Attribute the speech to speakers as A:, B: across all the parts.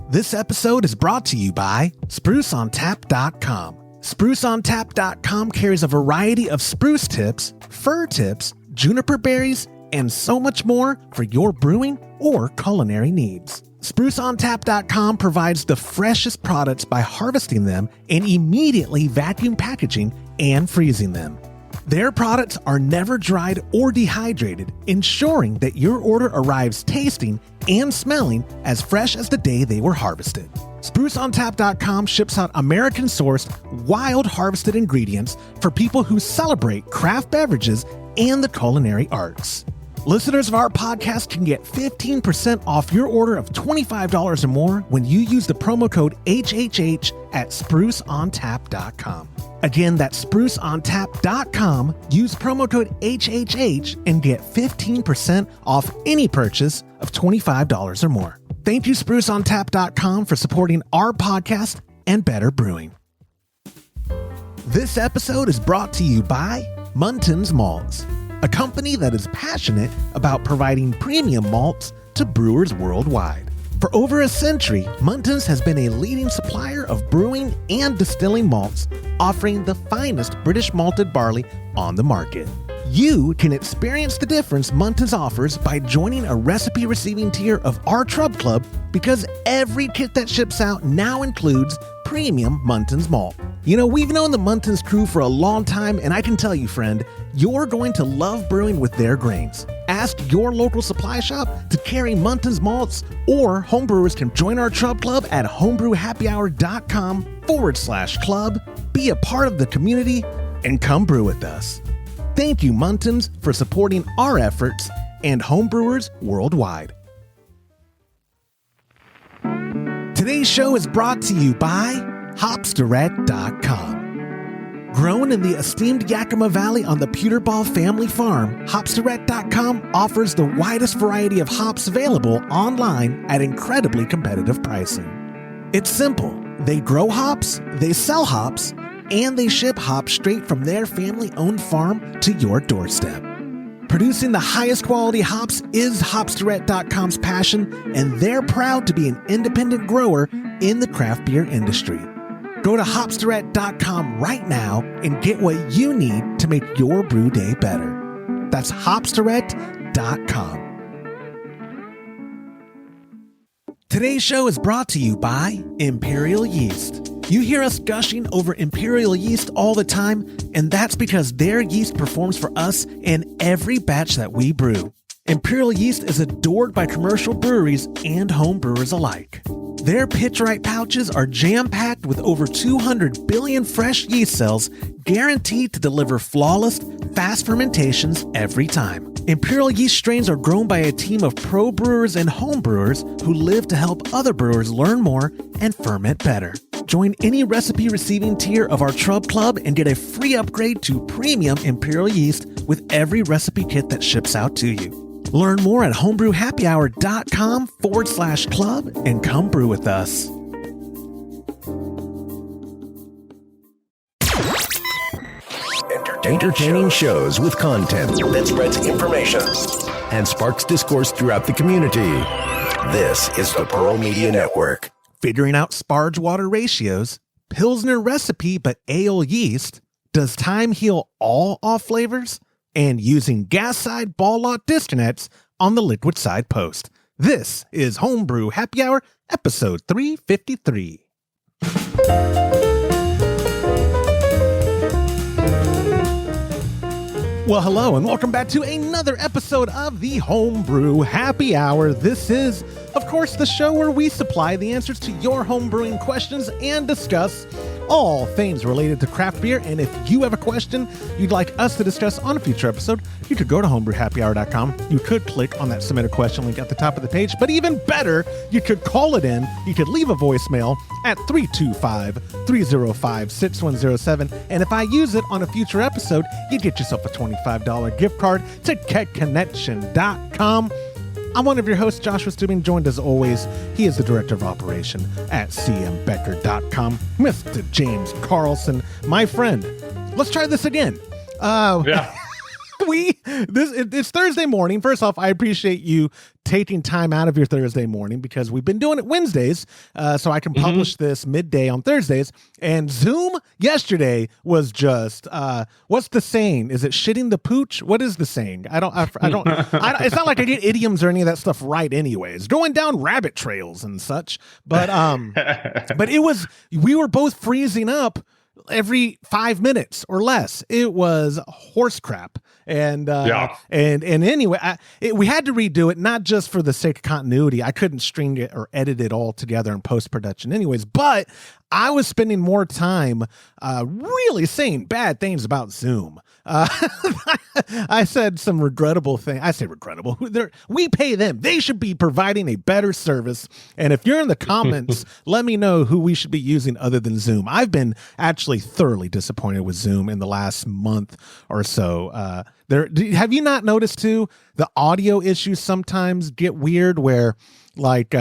A: This episode is brought to you by SpruceOnTap.com. SpruceOnTap.com carries a variety of spruce tips, fir tips, juniper berries, and so much more for your brewing or culinary needs. SpruceOnTap.com provides the freshest products by harvesting them and immediately vacuum packaging and freezing them. Their products are never dried or dehydrated, ensuring that your order arrives tasting and smelling as fresh as the day they were harvested. SpruceOnTap.com ships out American-sourced, wild-harvested ingredients for people who celebrate craft beverages and the culinary arts. Listeners of our podcast can get 15% off your order of $25 or more when you use the promo code HHH at SpruceOnTap.com. Again, that's SpruceOnTap.com. Use promo code HHH and get 15% off any purchase of $25 or more. Thank you, SpruceOnTap.com, for supporting our podcast and better brewing. This episode is brought to you by Muntins Malts, a company that is passionate about providing premium malts to brewers worldwide. For over a century, Muntins has been a leading supplier of brewing and distilling malts, offering the finest British malted barley on the market. You can experience the difference Muntins offers by joining a recipe receiving tier of our Trub Club, because every kit that ships out now includes premium Muntins malt. You know, we've known the Muntins crew for a long time, and I can tell you, friend, you're going to love brewing with their grains. Ask your local supply shop to carry Muntins malts, or homebrewers can join our Trub Club at homebrewhappyhour.com/club, be a part of the community, and come brew with us. Thank you, Muntins, for supporting our efforts and homebrewers worldwide. Today's show is brought to you by Hopsdirect.com. Grown in the esteemed Yakima Valley on the Pewterball family farm, Hopsdirect.com offers the widest variety of hops available online at incredibly competitive pricing. It's simple. They grow hops, they sell hops, and they ship hops straight from their family-owned farm to your doorstep. Producing the highest quality hops is Hopsdirect.com's passion, and they're proud to be an independent grower in the craft beer industry. Go to Hopsdirect.com right now and get what you need to make your brew day better. That's Hopsdirect.com. Today's show is brought to you by Imperial Yeast. You hear us gushing over Imperial Yeast all the time, and that's because their yeast performs for us in every batch that we brew. Imperial Yeast is adored by commercial breweries and home brewers alike. Their pitch-right pouches are jam-packed with over 200 billion fresh yeast cells, guaranteed to deliver flawless, fast fermentations every time. Imperial Yeast strains are grown by a team of pro brewers and home brewers who live to help other brewers learn more and ferment better. Join any recipe receiving tier of our Trub Club and get a free upgrade to premium Imperial Yeast with every recipe kit that ships out to you. Learn more at homebrewhappyhour.com/club and come brew with us.
B: Entertaining shows with content that spreads information and sparks discourse throughout the community. This is the Pearl Media Network.
A: Figuring out Sparge water ratios, Pilsner recipe but ale yeast, does time heal all off flavors, and using gas side ball lock disconnects on the liquid side post. This is Homebrew Happy Hour, episode 353. Well, hello, and welcome back to another episode of the Homebrew Happy Hour. This is, of course, the show where we supply the answers to your homebrewing questions and discuss all things related to craft beer. And if you have a question you'd like us to discuss on a future episode, you could go to homebrewhappyhour.com. You could click on that submit a question link at the top of the page, but even better, you could call it in. You could leave a voicemail at 325-305-6107. And if I use it on a future episode, you get yourself a $25 gift card to KegConnection.com. I'm one of your hosts, Joshua Stubing, joined as always. He is the Director of Operation at cmbecker.com, Mr. James Carlson, my friend. Let's try this again.
C: Yeah.
A: It's Thursday morning. First off, I appreciate you taking time out of your Thursday morning because we've been doing it Wednesdays, so I can publish this midday on Thursdays. And Zoom yesterday was just what's the saying? Is it shitting the pooch? What is the saying? I don't. It's not like I get idioms or any of that stuff right. Anyways, going down rabbit trails and such. But we were both freezing up every 5 minutes or less. It was horse crap. And anyway, we had to redo it, not just for the sake of continuity. I couldn't string it or edit it all together in post-production anyways, but I was spending more time really saying bad things about Zoom. I said some regrettable things. I say regrettable. We pay them. They should be providing a better service. And if you're in the comments, let me know who we should be using other than Zoom. I've been actually thoroughly disappointed with Zoom in the last month or so. Have you not noticed too, the audio issues sometimes get weird where like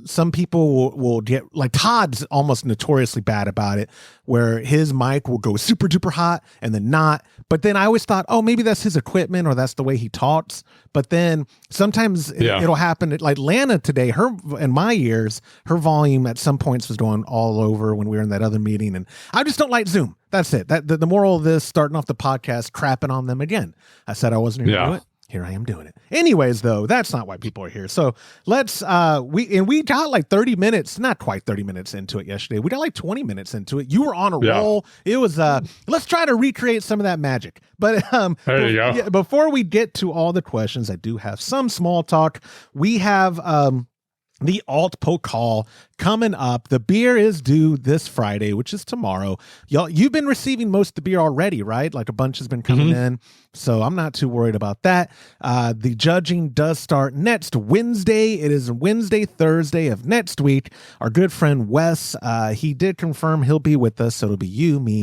A: some people will get, like Todd's almost notoriously bad about it, where his mic will go super duper hot and then not. But then I always thought, oh, maybe that's his equipment or that's the way he talks. But then sometimes it'll happen. Like Lana today, in my ears, her volume at some points was going all over when we were in that other meeting. And I just don't like Zoom. That's it. The moral of this, starting off the podcast, crapping on them again. I said I wasn't going to do it. Here I am doing it. Anyways, though, that's not why people are here. So let's, we got like 30 minutes, not quite 30 minutes into it yesterday. We got like 20 minutes into it. You were on a roll. It was, let's try to recreate some of that magic. But
C: there you go.
A: Before we get to all the questions, I do have some small talk. We have, the Alt Pokal coming up. The beer is due this Friday, which is tomorrow. Y'all, you've been receiving most of the beer already, right? Like a bunch has been coming in. So I'm not too worried about that. The judging does start next Wednesday. It is Wednesday, Thursday of next week. Our good friend Wes, he did confirm he'll be with us. So it'll be you, me,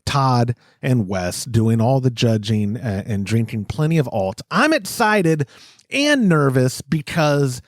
A: Todd, and Wes doing all the judging and drinking plenty of Alt. I'm excited and nervous because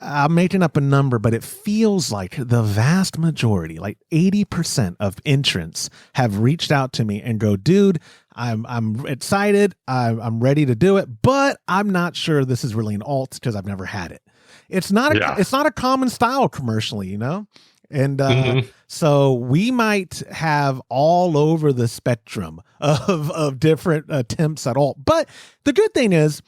A: I'm making up a number, but it feels like the vast majority, like 80% of entrants have reached out to me and go, dude, I'm excited. I'm ready to do it, but I'm not sure this is really an alt because I've never had it. It's not a common style commercially, you know? And so we might have all over the spectrum of different attempts at alt. But the good thing is,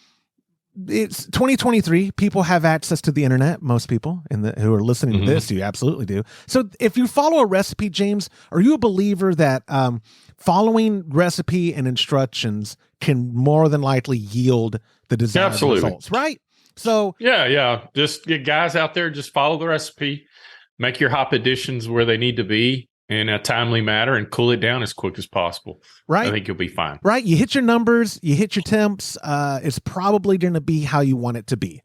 A: it's 2023. People have access to the internet. Most people who are listening to this, you absolutely do. So if you follow a recipe, James, are you a believer that following recipe and instructions can more than likely yield the desired results, right? So
C: yeah. Just get guys out there, just follow the recipe, make your hop additions where they need to be in a timely manner and cool it down as quick as possible.
A: Right.
C: I think you'll be fine.
A: Right. You hit your numbers, you hit your temps. It's probably going to be how you want it to be.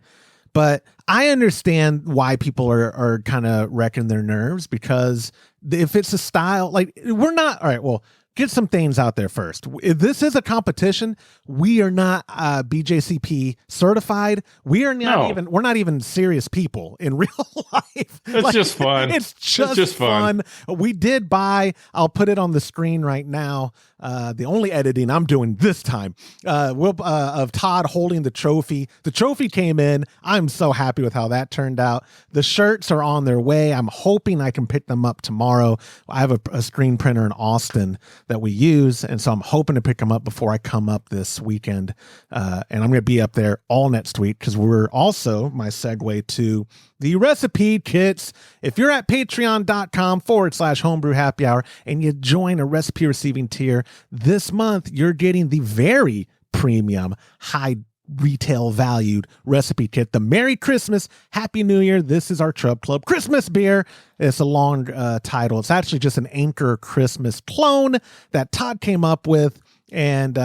A: But I understand why people are kind of wrecking their nerves, because if it's a style, like we're not, all right, well, get some things out there first. If this is a competition, we are not BJCP certified. We are not we're not even serious people in real life.
C: It's just fun.
A: It's just fun. We did buy, I'll put it on the screen right now. The only editing I'm doing this time of Todd holding the trophy. The trophy came in. I'm so happy with how that turned out. The shirts are on their way. I'm hoping I can pick them up tomorrow. I have a screen printer in Austin that we use, and so I'm hoping to pick them up before I come up this weekend. And I'm going to be up there all next week because we're also, my segue to the recipe kits. If you're at patreon.com/homebrew happy hour and you join a recipe receiving tier this month, you're getting the very premium, high retail valued recipe kit, the Merry Christmas, Happy New Year. This is our Trub Club Christmas beer. It's a long title. It's actually just an Anchor Christmas clone that Todd came up with. And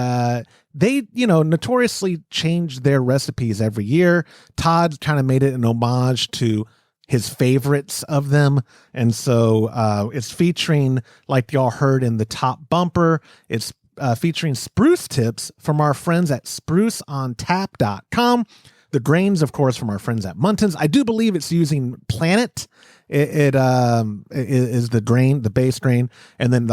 A: they, notoriously change their recipes every year. Todd kind of made it an homage to his favorites of them. And so it's featuring, like y'all heard in the top bumper, it's featuring spruce tips from our friends at spruceontap.com. The grains, of course, from our friends at Muntons. I do believe it's using Planet. It is the grain, the base grain, and then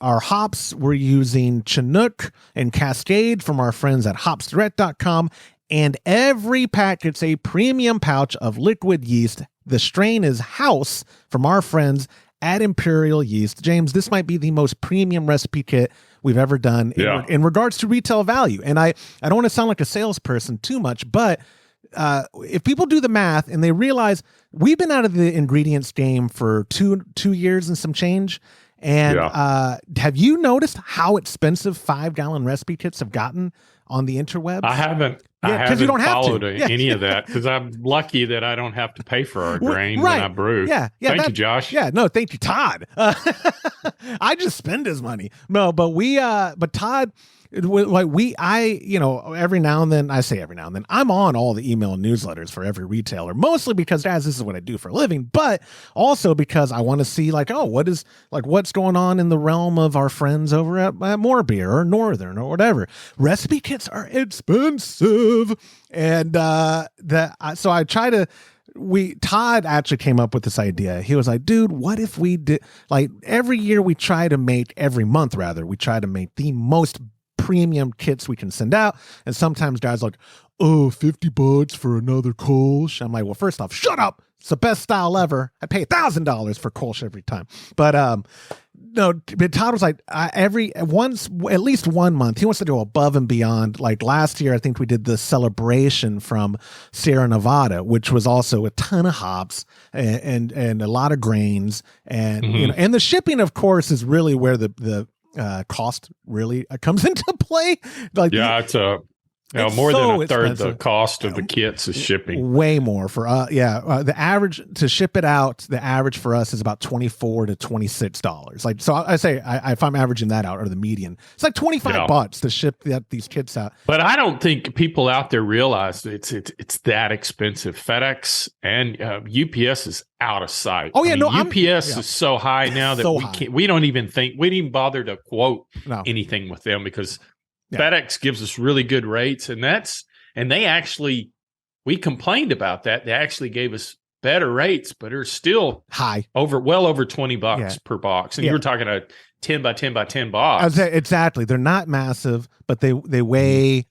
A: our hops, we're using Chinook and Cascade from our friends at hopsdirect.com. And every pack gets a premium pouch of liquid yeast. The strain is House from our friends at Imperial Yeast. James, this might be the most premium recipe kit we've ever done in regards to retail value. And I don't want to sound like a salesperson too much, but if people do the math and they realize we've been out of the ingredients game for two years and some change. And have you noticed how expensive 5-gallon recipe kits have gotten on the interwebs?
C: I haven't.
A: Yeah,
C: I haven't
A: you don't
C: followed
A: have to.
C: any of that because I'm lucky that I don't have to pay for our grain when I brew. Thank you, Josh.
A: Yeah, no, thank you, Todd. I just spend his money. No, but Todd, every now and then, I'm on all the email newsletters for every retailer, mostly because, guys, this is what I do for a living, but also because I want to see what's going on in the realm of our friends over at More Beer or Northern or whatever. Recipe kits are expensive. And so I try to, Todd actually came up with this idea. He was like, dude, what if we did, every year we try to make the most premium kits we can send out. And sometimes guys are like, oh, $50 for another Kolsch. I'm like, well, first off, shut up. It's the best style ever. I pay $1,000 for Kolsch every time. But no, but Todd was like, at least 1 month, he wants to go above and beyond. Like last year, I think we did the Celebration from Sierra Nevada, which was also a ton of hops and a lot of grains. And, and the shipping, of course, is really where the cost really comes into play. It's
C: more
A: so
C: than a third
A: expensive.
C: the cost of the kits is shipping.
A: Way more for the average to ship it out. The average for us is about $24 to $26. So I say if I'm averaging that out, or the median, it's like $25 to ship these kits out.
C: But I don't think people out there realize it's that expensive. FedEx and UPS is out of sight.
A: Oh yeah,
C: UPS is so high now that we don't even bother to quote anything with them because FedEx gives us really good rates, and we complained about that. They actually gave us better rates, but are still
A: high,
C: well over $20 per box. And you were talking a 10 by 10 by 10 box.
A: I'd say exactly. They're not massive, but they weigh,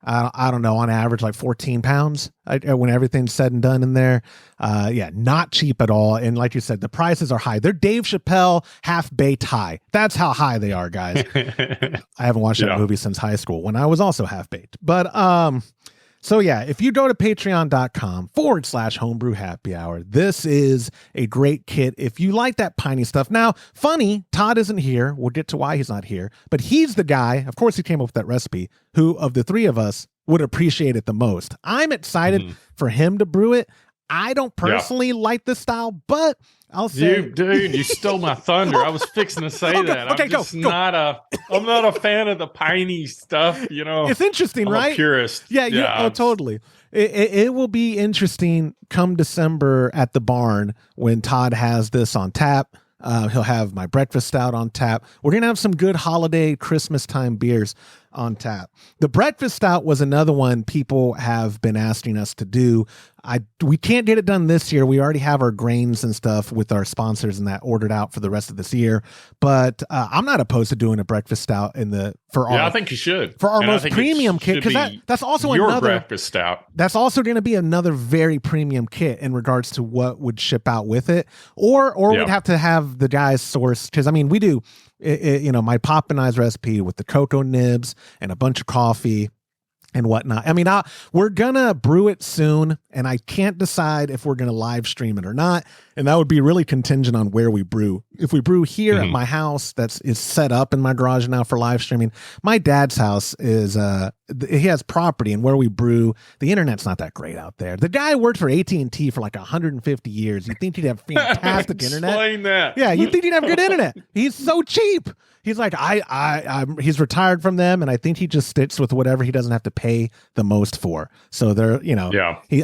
A: I don't know, on average like 14 pounds when everything's said and done in there. Not cheap at all. And like you said, the prices are high. They're Dave Chappelle half-baked high. That's how high they are, guys. I haven't watched that movie since high school when I was also half-baked. But so if you go to patreon.com/homebrew happy hour, this is a great kit. If you like that piney stuff. Now, funny, Todd isn't here. We'll get to why he's not here, but he's the guy, of course he came up with that recipe, who of the three of us would appreciate it the most. I'm excited for him to brew it. I don't personally like this style, but I'll say,
C: you stole my thunder. I was fixing to say that.
A: Okay,
C: I'm not a fan of the piney stuff.
A: It's interesting,
C: I'm
A: right?
C: A purist.
A: Yeah. Totally. It will be interesting come December at the barn when Todd has this on tap. He'll have my breakfast stout on tap. We're going to have some good holiday Christmas time beers on tap. The breakfast stout was another one people have been asking us to do. We can't get it done this year. We already have our grains and stuff with our sponsors and that ordered out for the rest of this year. But I'm not opposed to doing a breakfast stout
C: I think you should
A: for our most premium kit, because that's also
C: your
A: another
C: breakfast stout.
A: That's also going to be another very premium kit in regards to what would ship out with it, or we'd have to have the guys source, because we do. My Pop and I's recipe with the cocoa nibs and a bunch of coffee and whatnot. We're gonna brew it soon, and I can't decide if we're gonna live stream it or not. And that would be really contingent on where we brew. If we brew here at my house, is set up in my garage now for live streaming. My dad's house is he has property, and where we brew, the internet's not that great out there. The guy worked for AT&T for like 150 years. You think he'd have fantastic internet?
C: Explain that.
A: Yeah, you think he'd have good internet. He's so cheap. He's like, he's retired from them, and I think he just sticks with whatever he doesn't have to pay the most for. So they're,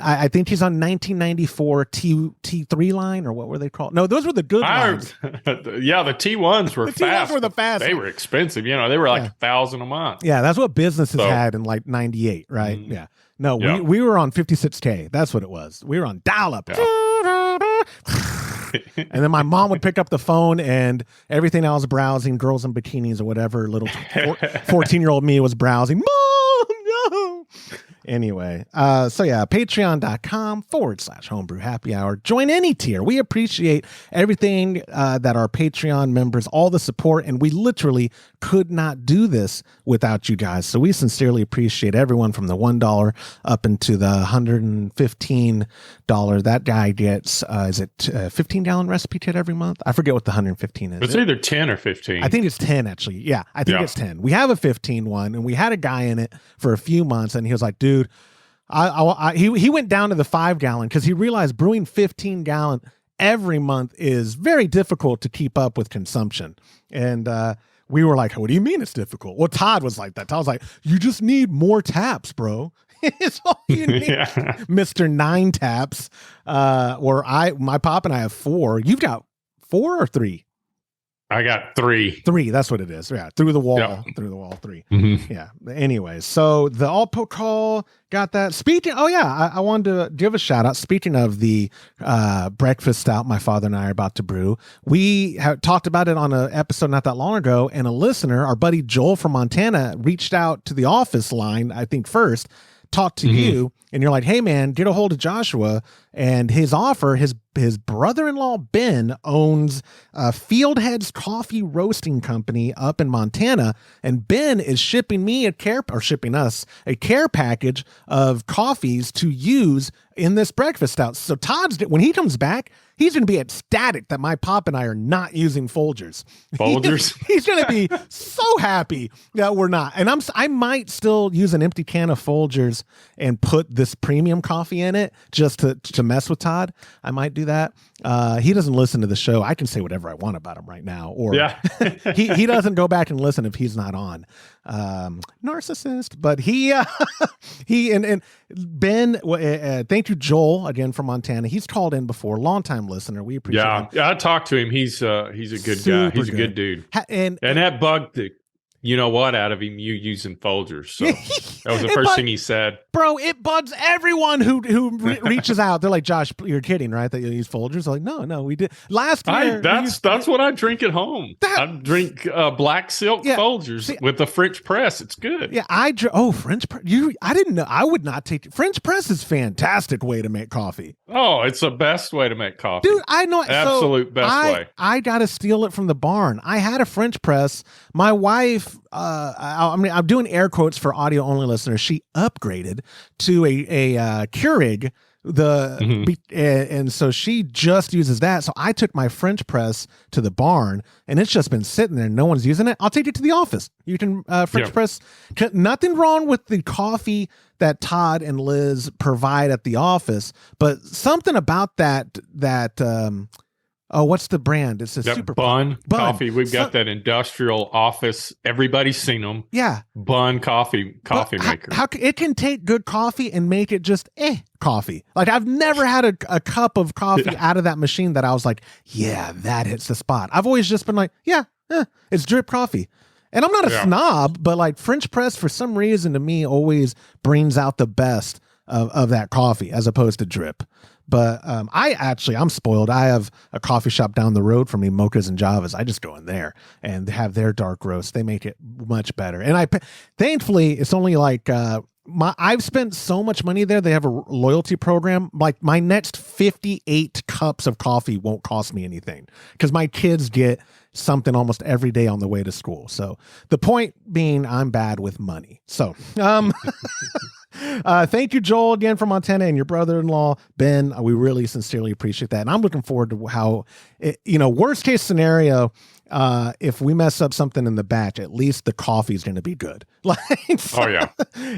A: I think he's on 1994 T3 line. line, or what were they called? No, those were the good lines.
C: Yeah, the T1s were fast.
A: T1s were the fast.
C: They were expensive. They were like $1,000 a month.
A: Yeah, that's what businesses had in like 98, right? Mm-hmm. Yeah. No, we were on 56K. That's what it was. We were on dial-up. Yeah. And then my mom would pick up the phone, and everything I was browsing, girls in bikinis or whatever, little 14-year-old me was browsing. Mom, no. Anyway, so yeah, patreon.com/homebrew happy hour. Join any tier. We appreciate everything that our Patreon members, all the support, and we literally could not do this without you guys. So we sincerely appreciate everyone from the $1 up into the $115. That guy gets, is it a 15-gallon recipe kit every month? I forget what the 115 is.
C: It's either 10 or 15.
A: I think it's 10, actually. Yeah, I think it's 10. We have a 15 one, and we had a guy in it for a few months, and he was like, dude, he went down to the 5-gallon because he realized brewing 15-gallon every month is very difficult to keep up with consumption. And we were like, what do you mean it's difficult? Well, Todd was like that. Todd was like, you just need more taps, bro. It's all you need. Mr. 9 taps. My pop and I have 4. You've got 4 or 3?
C: I got 3.
A: 3, that's what it is. Yeah, through the wall. Yep. Through the wall, 3. Mm-hmm. Yeah. Anyways, so the Alpo call got that. Speaking, I wanted to give a shout out. Speaking of the breakfast stout my father and I are about to brew, we have talked about it on an episode not that long ago, and a listener, our buddy Joel from Montana, reached out to the office line, I think first, talked to you, and you're like, hey man, get a hold of Joshua, and his offer, his brother-in-law Ben owns Fieldhead's Coffee Roasting Company up in Montana, and Ben is shipping us a care package of coffees to use in this breakfast stout. So when he comes back, he's going to be ecstatic that my pop and I are not using Folgers. He's going to be so happy that we're not. And I might still use an empty can of Folgers and put this premium coffee in it just to mess with Todd. I might do that. He doesn't listen to the show. I can say whatever I want about him right now. Or he doesn't go back and listen if he's not on. Narcissist. But he and Ben, thank you, Joel, again from Montana. He's called in before, longtime listener. We appreciate him.
C: Yeah, I talked to him. He's a good guy. He's a good dude. And that bugged the out of him, you using Folgers. So that was the first thing he said.
A: Bro, it bugs everyone who reaches out. They're like, Josh, you're kidding, right? That you use Folgers? I'm like, no, we did. Last year.
C: That's what I drink at home. I drink black silk Folgers with the French press. It's good.
A: Yeah, French press. I didn't know. I would not take French press is a fantastic way to make coffee.
C: Oh, it's the best way to make coffee.
A: Dude, I know.
C: Absolute best way. I
A: got to steal it from the barn. I had a French press. My wife, I'm doing air quotes for audio only listeners. She upgraded to a Keurig, and so she just uses that. So I took my French press to the barn, and it's just been sitting there. No one's using it. I'll take it to the office. You can French press. Nothing wrong with the coffee that Todd and Liz provide at the office, but something about that. What's the brand? It's a super
C: Bun coffee. We've got that industrial office. Everybody's seen them.
A: Yeah.
C: Bun coffee maker.
A: How it can take good coffee and make it just coffee. Like I've never had a cup of coffee out of that machine that I was like, yeah, that hits the spot. I've always just been like, it's drip coffee. And I'm not a snob, but like French press for some reason to me always brings out the best of that coffee as opposed to drip. But I'm spoiled. I have a coffee shop down the road from me, Mochas and Javas. I just go in there and have their dark roast. They make it much better. And thankfully, it's only like I've spent so much money there. They have a loyalty program. Like my next 58 cups of coffee won't cost me anything because my kids get something almost every day on the way to school. So the point being, I'm bad with money. So, thank you, Joel, again from Montana, and your brother-in-law, Ben. We really sincerely appreciate that. And I'm looking forward to how, worst case scenario, if we mess up something in the batch, at least the coffee is going to be good.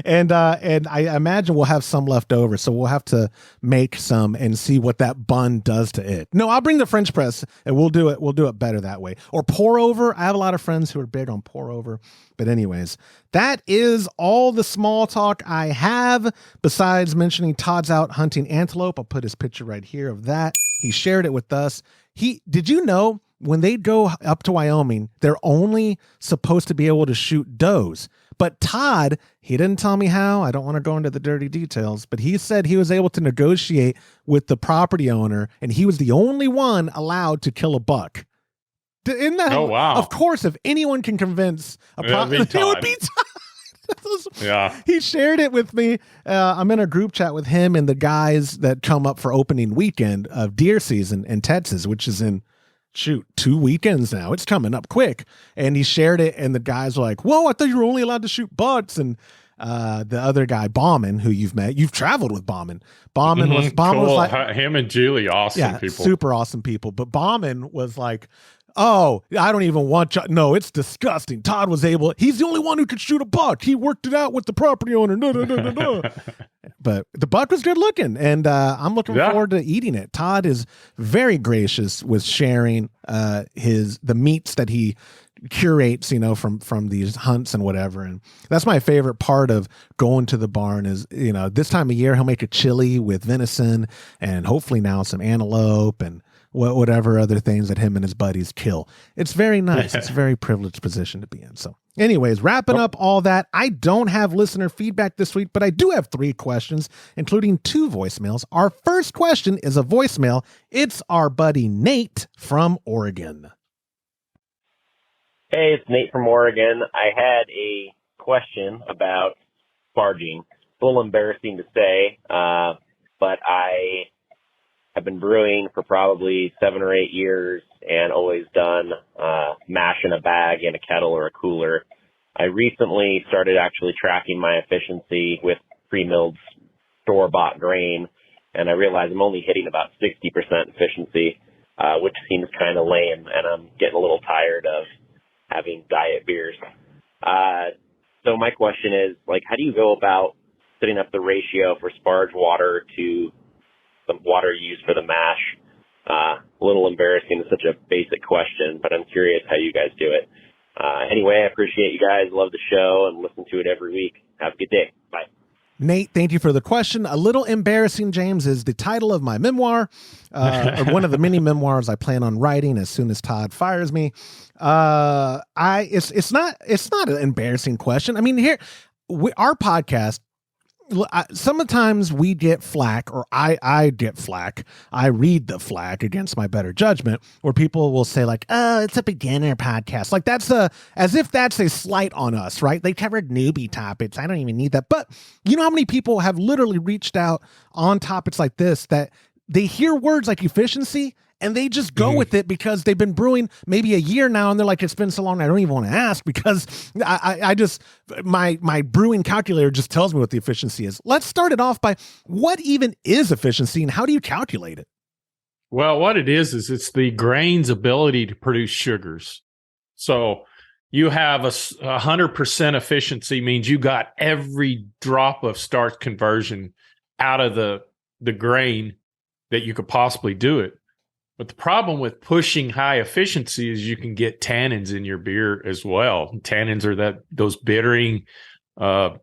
A: And I imagine we'll have some left over, so we'll have to make some and see what that bun does to it. No, I'll bring the French press and we'll do it better that way. Or pour over. I have a lot of friends who are big on pour over. But anyways, that is all the small talk I have besides mentioning Todd's out hunting antelope. I'll put his picture right here of that. He shared it with us. Did you know when they go up to Wyoming, they're only supposed to be able to shoot does? But Todd, he didn't tell me how. I don't want to go into the dirty details, but he said he was able to negotiate with the property owner, and he was the only one allowed to kill a buck. Isn't that?
C: Oh, wow.
A: Of course, if anyone can convince a property, it would be Todd.
C: Yeah.
A: He shared it with me. I'm in a group chat with him and the guys that come up for opening weekend of deer season in Texas, which is in 2 weekends now. It's coming up quick. And he shared it, and the guys were like, whoa, I thought you were only allowed to shoot bucks. And the other guy, Bauman, who you've traveled with Bauman. Bauman was like,
C: him and Julie, awesome people.
A: Super awesome people. But Bauman was like, oh, I don't even want you. No, it's disgusting. Todd was he's the only one who could shoot a buck. He worked it out with the property owner. No. But the buck was good looking, and I'm looking forward to eating it. Todd is very gracious with sharing the meats that he curates, from these hunts and whatever. And that's my favorite part of going to the barn is, this time of year, he'll make a chili with venison and hopefully now some antelope and whatever other things that him and his buddies kill. It's very nice. It's a very privileged position to be in. So anyways, wrapping up all that, I don't have listener feedback this week, but I do have 3 questions, including 2 voicemails. Our first question is a voicemail. It's our buddy Nate from Oregon.
D: Hey, it's Nate from Oregon. I had a question about sparging. It's a little embarrassing to say, but I have been brewing for probably 7 or 8 years and always done mash in a bag in a kettle or a cooler. I recently started actually tracking my efficiency with pre-milled store-bought grain, and I realized I'm only hitting about 60% efficiency, which seems kind of lame, and I'm getting a little tired of having diet beers. So my question is, how do you go about setting up the ratio for Sparge water to the water used for the mash? A little embarrassing. It's such a basic question, but I'm curious how you guys do it. Anyway, I appreciate you guys. Love the show and listen to it every week. Have a good day. Bye.
A: Nate, thank you for the question. A little embarrassing, James, is the title of my memoir, or one of the many memoirs I plan on writing as soon as Todd fires me. It's not an embarrassing question. I mean, our podcast, sometimes we get flack, or I get flack. I read the flack against my better judgment, where people will say oh, it's a beginner podcast. As if that's a slight on us, right? They covered newbie topics. I don't even need that. But you know how many people have literally reached out on topics like this that they hear words like efficiency and they just go with it because they've been brewing maybe a year now, and they're like, it's been so long I don't even want to ask because I just my brewing calculator just tells me what the efficiency is. Let's start it off by what even is efficiency and how do you calculate it?
C: Well, what it is it's the grain's ability to produce sugars. So you have 100% efficiency means you got every drop of starch conversion out of the grain that you could possibly do it. But the problem with pushing high efficiency is you can get tannins in your beer as well. Tannins are those bittering, not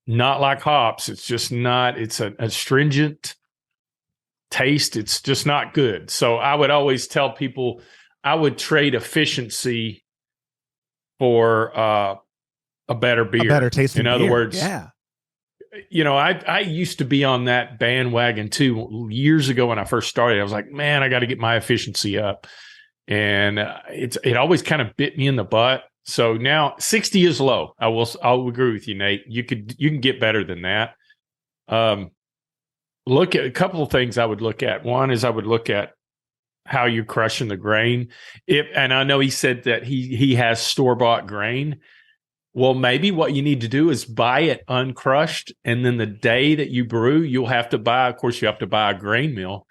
C: like hops. It's just not, it's a astringent taste. It's just not good. So I would always tell people I would trade efficiency for a better beer.
A: A better tasting beer.
C: In other words,
A: yeah.
C: I used to be on that bandwagon too. Years ago when I first started, I was like, man, I got to get my efficiency up. And it always kind of bit me in the butt. So now 60 is low. I'll agree with you, Nate. You can get better than that. Look at a couple of things I would look at. One is I would look at how you're crushing the grain. And I know he said that he has store-bought grain. Well, maybe what you need to do is buy it uncrushed, and then the day that you brew, you have to buy a grain mill,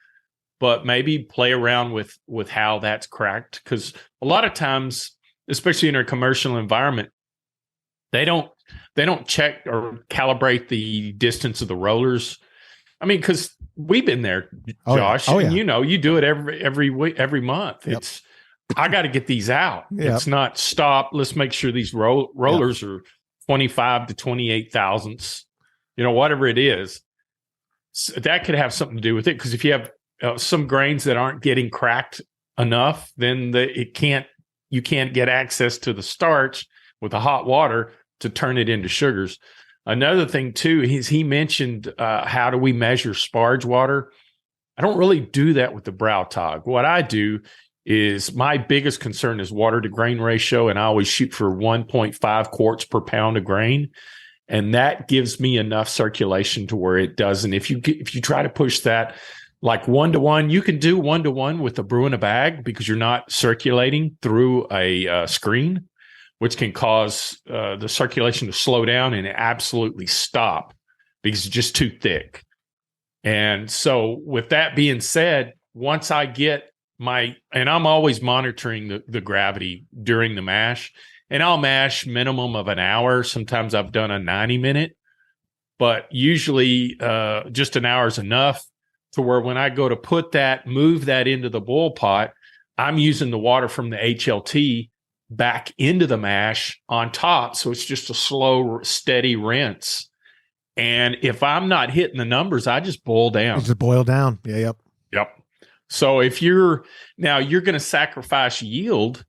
C: but maybe play around with how that's cracked. Because a lot of times, especially in a commercial environment, they don't check or calibrate the distance of the rollers. I mean, because we've been there, Josh, and you do it every week, every month. Yep. I got to get these out. Yep. It's not stop. Let's make sure these rollers are 25 to 28 thousandths, whatever it is. So that could have something to do with it. Because if you have some grains that aren't getting cracked enough, then you can't get access to the starch with the hot water to turn it into sugars. Another thing too, he mentioned how do we measure sparge water? I don't really do that with the Brautag. What I do is my biggest concern is water to grain ratio, and I always shoot for 1.5 quarts per pound of grain, and that gives me enough circulation to where it doesn't. If you try to push that like 1-to-1, you can do 1-to-1 with a brew in a bag because you're not circulating through a screen, which can cause the circulation to slow down and absolutely stop because it's just too thick. And so with that being said, once I get and I'm always monitoring the gravity during the mash, and I'll mash minimum of an hour. Sometimes I've done a 90-minute, but usually just an hour is enough to where when I go to move that into the boil pot, I'm using the water from the HLT back into the mash on top. So it's just a slow, steady rinse. And if I'm not hitting the numbers, I just boil down.
A: Just boil down. Yeah.
C: Yep. So if you're going to sacrifice yield,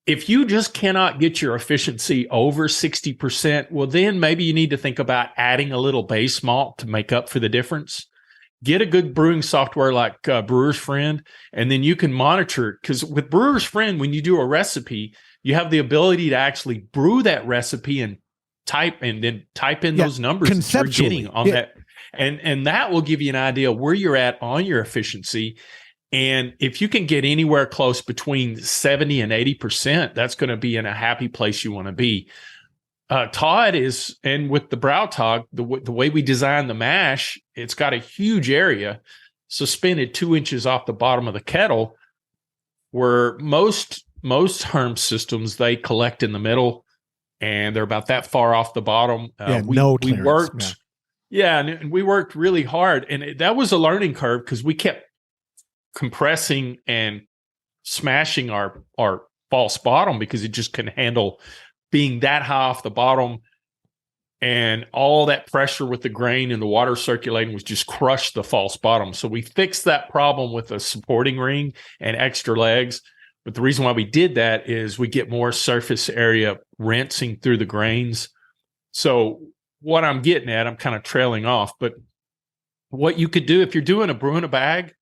C: if you just cannot get your efficiency over 60%, well, then maybe you need to think about adding a little base malt to make up for the difference. Get a good brewing software like Brewer's Friend, and then you can monitor it. Because with Brewer's Friend, when you do a recipe, you have the ability to actually brew that recipe and type in those numbers that you're getting on that. And that will give you an idea where you're at on your efficiency. And if you can get anywhere close between 70 and 80%, that's going to be in a happy place you want to be. Todd is, and with the Brautag, the way we design the mash, it's got a huge area suspended 2 inches off the bottom of the kettle, where most Herm systems, they collect in the middle and they're about that far off the bottom. We worked. Yeah, and we worked really hard, and that was a learning curve because we kept compressing and smashing our false bottom because it just couldn't handle being that high off the bottom, and all that pressure with the grain and the water circulating was just crushed the false bottom. So we fixed that problem with a supporting ring and extra legs. But the reason why we did that is we get more surface area rinsing through the grains. So what I'm getting at, I'm kind of trailing off, but what you could do if you're doing a brew in a bag,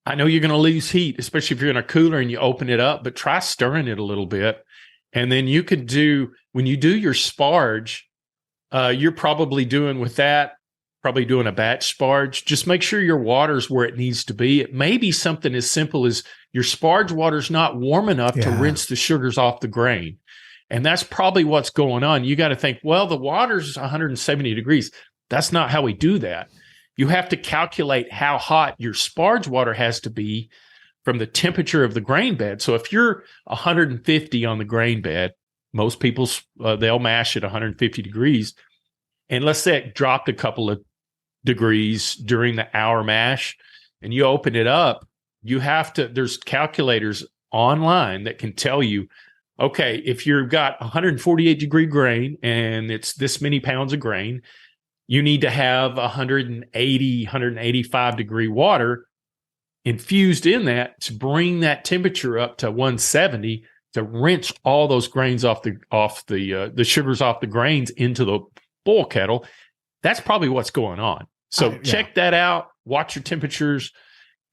C: I know you're going to lose heat, especially if you're in a cooler and you open it up, but try stirring it a little bit. And then you could when you do your Sparge, you're probably doing a batch Sparge. Just make sure your water's where it needs to be. It may be something as simple as your Sparge water's not warm enough to rinse the sugars off the grain. And that's probably what's going on. You got to think, well, the water's 170 degrees. That's not how we do that. You have to calculate how hot your Sparge water has to be from the temperature of the grain bed. So if you're 150 on the grain bed, most people, they'll mash at 150 degrees. And let's say it dropped a couple of degrees during the hour mash, and you open it up, there's calculators online that can tell you, okay, if you've got 148 degree grain and it's this many pounds of grain, you need to have 180, 185 degree water infused in that to bring that temperature up to 170 to rinse all those grains off the sugars off the grains into the boil kettle. That's probably what's going on. So check that out, watch your temperatures,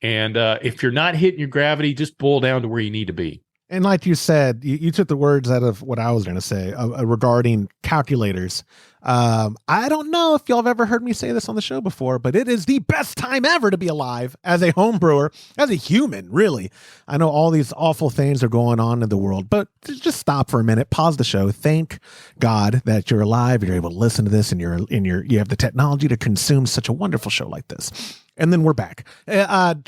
C: and if you're not hitting your gravity, just boil down to where you need to be.
A: And like you said, you took the words out of what I was going to say regarding calculators. I don't know if y'all have ever heard me say this on the show before, but it is the best time ever to be alive as a home brewer, as a human, really. I know all these awful things are going on in the world, but just stop for a minute, pause the show, thank God that you're alive, you're able to listen to this, and you have the technology to consume such a wonderful show like this. And then we're back.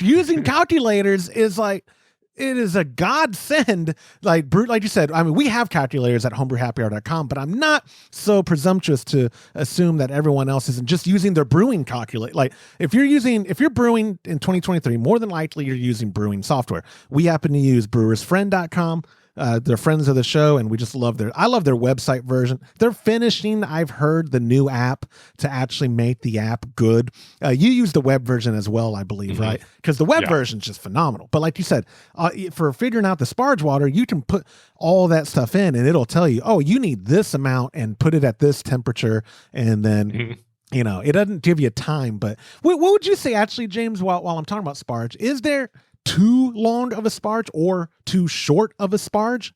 A: Using calculators is like, it is a godsend, like you said. I mean, we have calculators at homebrewhappyhour.com, but I'm not so presumptuous to assume that everyone else isn't just using their brewing calculator. Like if you're brewing in 2023, more than likely you're using brewing software. We happen to use brewersfriend.com. They're friends of the show, and we just love I love their website version. They're finishing, I've heard, the new app to actually make the app good. You use the web version as well, I believe, right? Because the web version is just phenomenal. But like you said, for figuring out the Sparge water, you can put all that stuff in, and it'll tell you, oh, you need this amount and put it at this temperature, and then you know, it doesn't give you time. But what would you say, actually, James, while I'm talking about Sparge, is there too long of a Sparge or too short of a Sparge?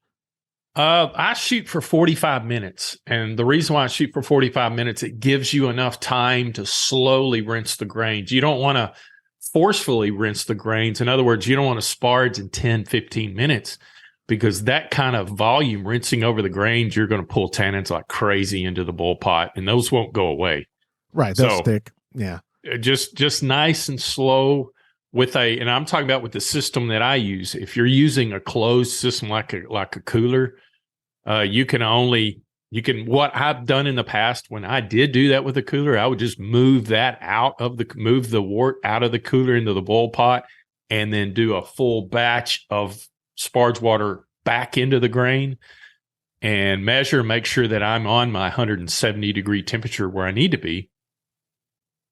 C: I shoot for 45 minutes. And the reason why I shoot for 45 minutes, it gives you enough time to slowly rinse the grains. You don't want to forcefully rinse the grains. In other words, you don't want to Sparge in 10, 15 minutes, because that kind of volume rinsing over the grains, you're going to pull tannins like crazy into the bull pot, and those won't go away.
A: Right. They'll stick. Yeah.
C: Just nice and slow with and I'm talking about with the system that I use. If you're using a closed system like a cooler, what I've done in the past when I did do that with a cooler, I would just move the wort out of the cooler into the boil pot, and then do a full batch of Sparge water back into the grain and make sure that I'm on my 170 degree temperature where I need to be.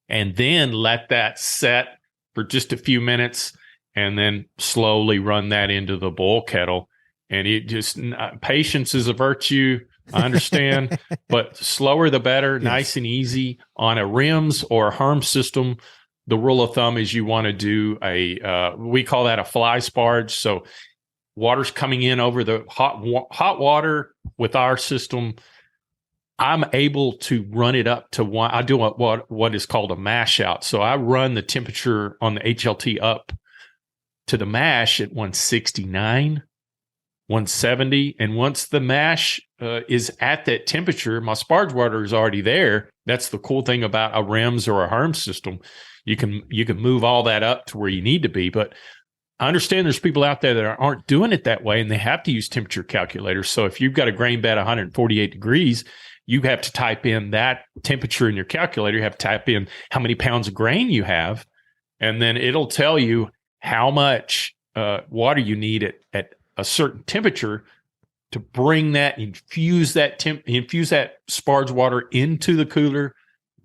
C: And then let that set for just a few minutes, and then slowly run that into the boil kettle. And it just, patience is a virtue, I understand, but slower the better, nice and easy. On a rims or a Herm system, the rule of thumb is you want to do we call that a fly Sparge. So water's coming in over the hot water. With our system, I'm able to run it up to one. I do what is called a mash out. So I run the temperature on the HLT up to the mash at 169, 170. And once the mash is at that temperature, my Sparge water is already there. That's the cool thing about a REMS or a Herm system. You can move all that up to where you need to be. But I understand there's people out there that aren't doing it that way, and they have to use temperature calculators. So if you've got a grain bed 148 degrees, you have to type in that temperature in your calculator. You have to type in how many pounds of grain you have, and then it'll tell you how much water you need at a certain temperature to bring that, infuse that Sparge water into the cooler,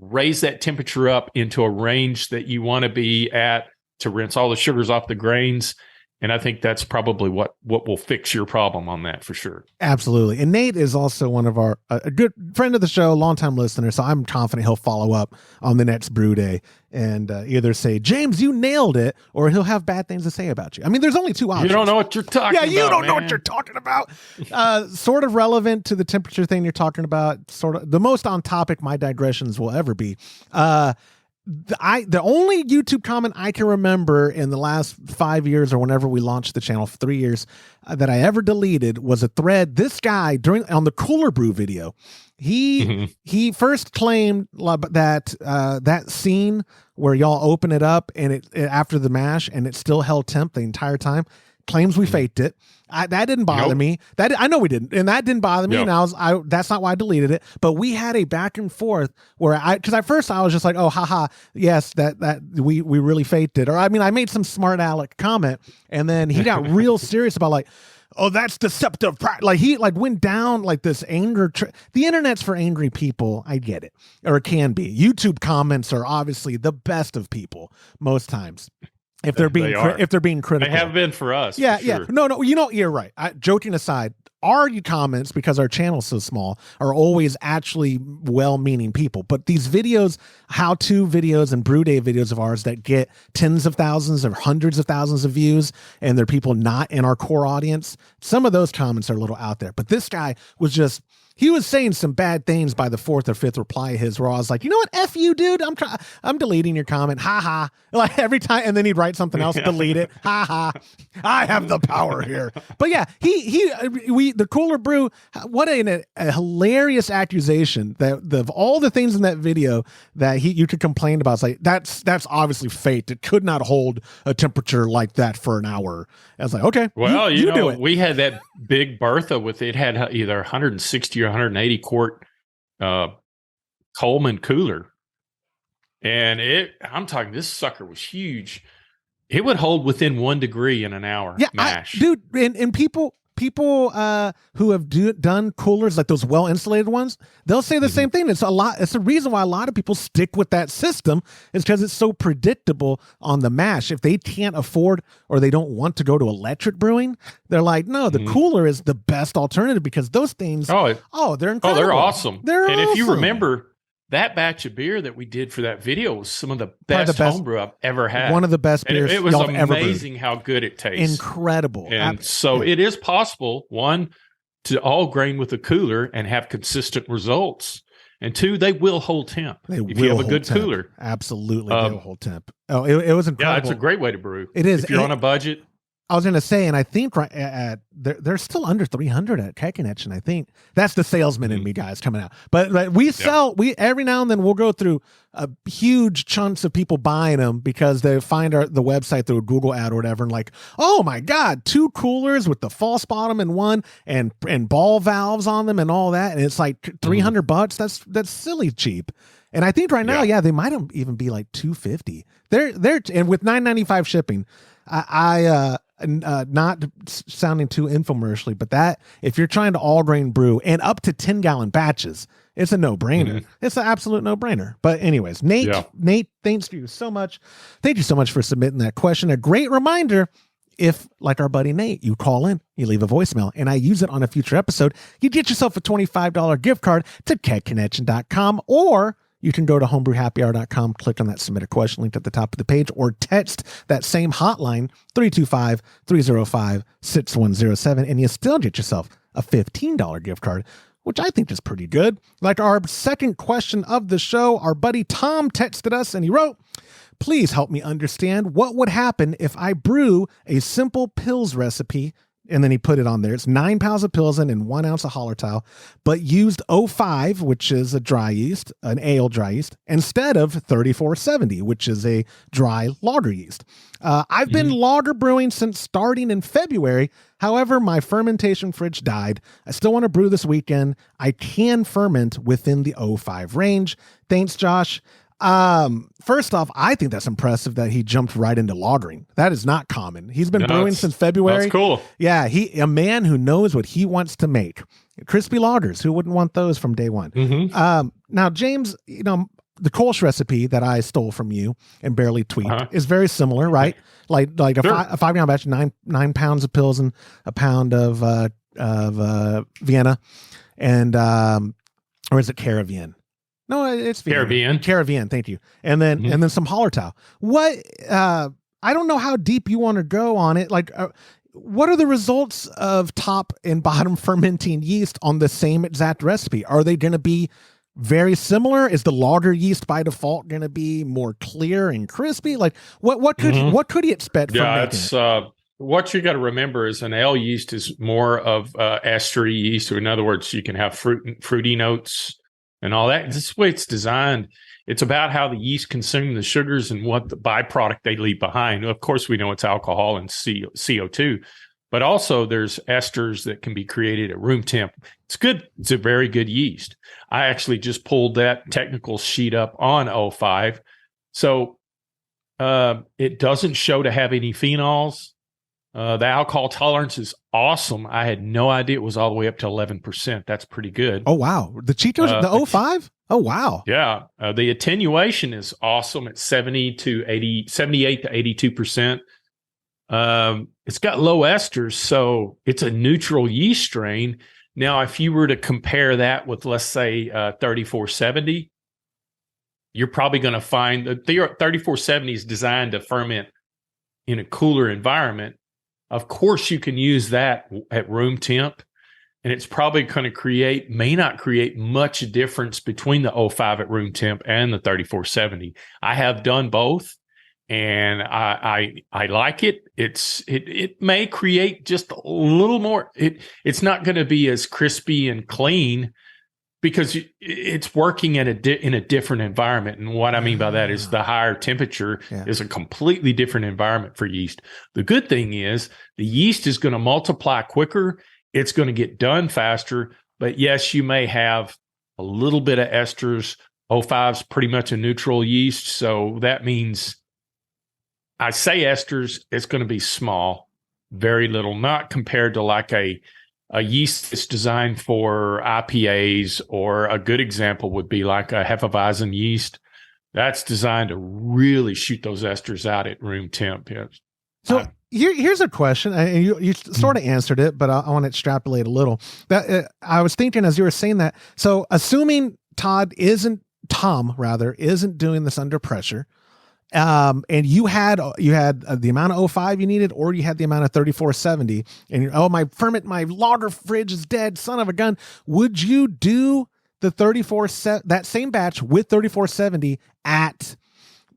C: raise that temperature up into a range that you want to be at to rinse all the sugars off the grains. And I think that's probably what will fix your problem on that for sure.
A: Absolutely. And Nate is also one of our a good friend of the show, longtime listener. So I'm confident he'll follow up on the next brew day and either say, James, you nailed it, or he'll have bad things to say about you. I mean, there's only two options.
C: You don't know what you're talking about.
A: Yeah, you don't know what you're talking about. Sort of relevant to the temperature thing you're talking about. Sort of the most on topic my digressions will ever be. The only YouTube comment I can remember in the last 5 years or whenever we launched the channel, 3 years, that I ever deleted was a thread. This guy on the Cooler Brew video, he first claimed that that scene where y'all open it up and it after the mash and it still held temp the entire time. Claims we faked it. That didn't bother me. I know we didn't, and that didn't bother me. And that's not why I deleted it. But we had a back and forth where because at first I was just like, oh, haha, yes, that we really faked it. Or I mean, I made some smart aleck comment, and then he got real serious about like, oh, that's deceptive. Like he went down like this anger. The internet's for angry people. I get it, or it can be. YouTube comments are obviously the best of people most times. If they're being critical,
C: they have been for us.
A: Yeah,
C: for sure.
A: yeah. No, you're right. Joking aside, our comments, because our channel's so small, are always actually well-meaning people. But these videos, how-to videos and brew day videos of ours that get tens of thousands or hundreds of thousands of views, and they're people not in our core audience, some of those comments are a little out there. But this guy was he was saying some bad things by the fourth or fifth reply of his, where I was like, you know what, F you, dude. I'm deleting your comment. Ha ha. Like every time, and then he'd write something else, delete it. Ha ha. I have the power here. But yeah, the Cooler Brew. What a hilarious accusation that of all the things in that video that you could complain about. It's like that's obviously fake. It could not hold a temperature like that for an hour. I was like, okay,
C: well,
A: you do it.
C: We had that big Bertha with it had either 160 or 180 quart Coleman cooler, and I'm talking, this sucker was huge. It would hold within 1 degree in an hour.
A: Yeah,
C: mash.
A: dude, and people, people who have done coolers, like those well insulated ones, they'll say the same thing. It's the reason why a lot of people stick with that system is because it's so predictable on the mash. If they can't afford or they don't want to go to electric brewing, they're like, no, the cooler is the best alternative because those things, they're incredible.
C: Oh, they're awesome.
A: And
C: if you remember, that batch of beer that we did for that video was some of the best homebrew I've ever had.
A: One of the best beers.
C: It was amazing how good it tastes.
A: Incredible.
C: And so it is possible, one, to all grain with a cooler and have consistent results. And two, they will hold temp if you have a good cooler.
A: Absolutely, they will hold temp. Oh, it was incredible.
C: Yeah, it's a great way to brew.
A: It is.
C: If you're on a budget.
A: I was going to say, and I think they're still under 300 at Kekenetchen. I think that's the salesman in me, guys, coming out. But we sell, every now and then we'll go through huge chunks of people buying them because they find the website through a Google ad or whatever, and like, oh my God, 2 coolers with the false bottom in one and ball valves on them and all that, and it's like $300. That's silly cheap. And I think right now, they might even be like $250. They're and with $9.95 shipping. I not sounding too infomercially, but that if you're trying to all grain brew and up to 10-gallon batches, it's a no-brainer. It's an absolute no-brainer. But anyways, Nate, thanks you so much. Thank you so much for submitting that question. A great reminder, if like our buddy Nate, you call in, you leave a voicemail, and I use it on a future episode, you get yourself a $25 gift card to keconnection.com, or you can go to homebrewhappyhour.com, click on that submit a question link at the top of the page, or text that same hotline, 325-305-6107, and you still get yourself a $15 gift card, which I think is pretty good. Like our second question of the show, our buddy Tom texted us and he wrote, please help me understand what would happen if I brew a simple Pils recipe. And then he put it on there. It's 9 pounds of Pilsen and 1 ounce of Hallertau, but used 05, which is a dry yeast, an ale dry yeast, instead of 3470, which is a dry lager yeast. I've been lager brewing since starting in February. However, my fermentation fridge died. I still want to brew this weekend. I can ferment within the 05 range. Thanks, Josh. First off, I think that's impressive that he jumped right into lagering. That is not common. He's been brewing since February.
C: That's cool.
A: Yeah, a man who knows what he wants to make. Crispy lagers, who wouldn't want those from day one? Now, James, the Kolsch recipe that I stole from you and barely tweaked is very similar, right? Like a 5-gallon batch, 9 pounds of Pilsen, a pound of Vienna, and or is it Caravien? No, it's Caribbean. Thank you. And then some Hallertau. What? I don't know how deep you want to go on it. Like, what are the results of top and bottom fermenting yeast on the same exact recipe? Are they going to be very similar? Is the lager yeast by default going to be more clear and crispy? Like, what could he expect from making it?
C: What you got to remember is an ale yeast is more of estery yeast, or in other words, you can have fruity notes and all that. This is the way it's designed. It's about how the yeast consume the sugars and what the byproduct they leave behind. Of course, we know it's alcohol and CO2, but also there's esters that can be created at room temp. It's good. It's a very good yeast. I actually just pulled that technical sheet up on 05. So it doesn't show to have any phenols. The alcohol tolerance is awesome. I had no idea it was all the way up to 11%. That's pretty good.
A: Oh, wow. The Cheetos, the 05? Oh, wow.
C: Yeah. The attenuation is awesome at 78 to 82%. It's got low esters, so it's a neutral yeast strain. Now, if you were to compare that with, let's say, 3470, you're probably going to find that the 3470 is designed to ferment in a cooler environment. Of course, you can use that at room temp, and it's probably going to may not create much difference between the 05 at room temp and the 3470. I have done both, and I like it. It may create just a little more. It's not going to be as crispy and clean because it's working in a different environment. And what I mean by that is the higher temperature is a completely different environment for yeast. The good thing is the yeast is going to multiply quicker. It's going to get done faster. But yes, you may have a little bit of esters. 05 is pretty much a neutral yeast. So that means I say esters, it's going to be small. very little, not compared to like a yeast that's designed for IPAs, or a good example would be like a Hefeweizen yeast that's designed to really shoot those esters out at room temp. Yeah.
A: So here's a question, and you sort of answered it, but I want to extrapolate a little. That I was thinking as you were saying that. So assuming Tom isn't doing this under pressure, and you had the amount of 05 you needed, or you had the amount of 3470, and my lager fridge is dead, son of a gun. Would you do the that same batch with 3470 at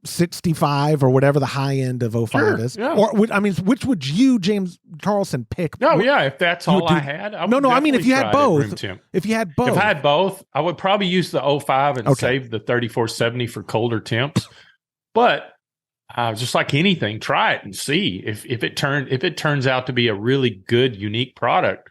A: 65 or whatever the high end of 05 is?
C: Yeah.
A: Or which would you, James Carlson, pick?
C: If that's all I had.
A: If you had both. If you had both.
C: If I had both, I would probably use the 05 and save the 3470 for colder temps. But just like anything, try it and see if it turns out to be a really good, unique product.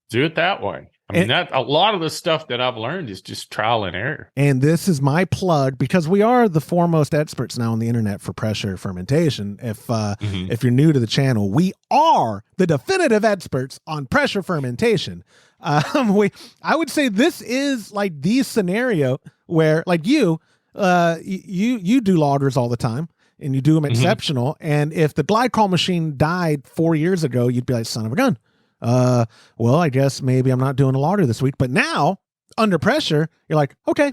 C: Do it that way. I mean, that a lot of the stuff that I've learned is just trial and error.
A: And this is my plug, because we are the foremost experts now on the internet for pressure fermentation. If you're new to the channel, we are the definitive experts on pressure fermentation. I would say this is like the scenario where, like you do lagers all the time, and you do them exceptional. And if the glycol machine died 4 years ago, you'd be like, son of a gun. Well, I guess maybe I'm not doing a lager this week. But now, under pressure, you're like, okay.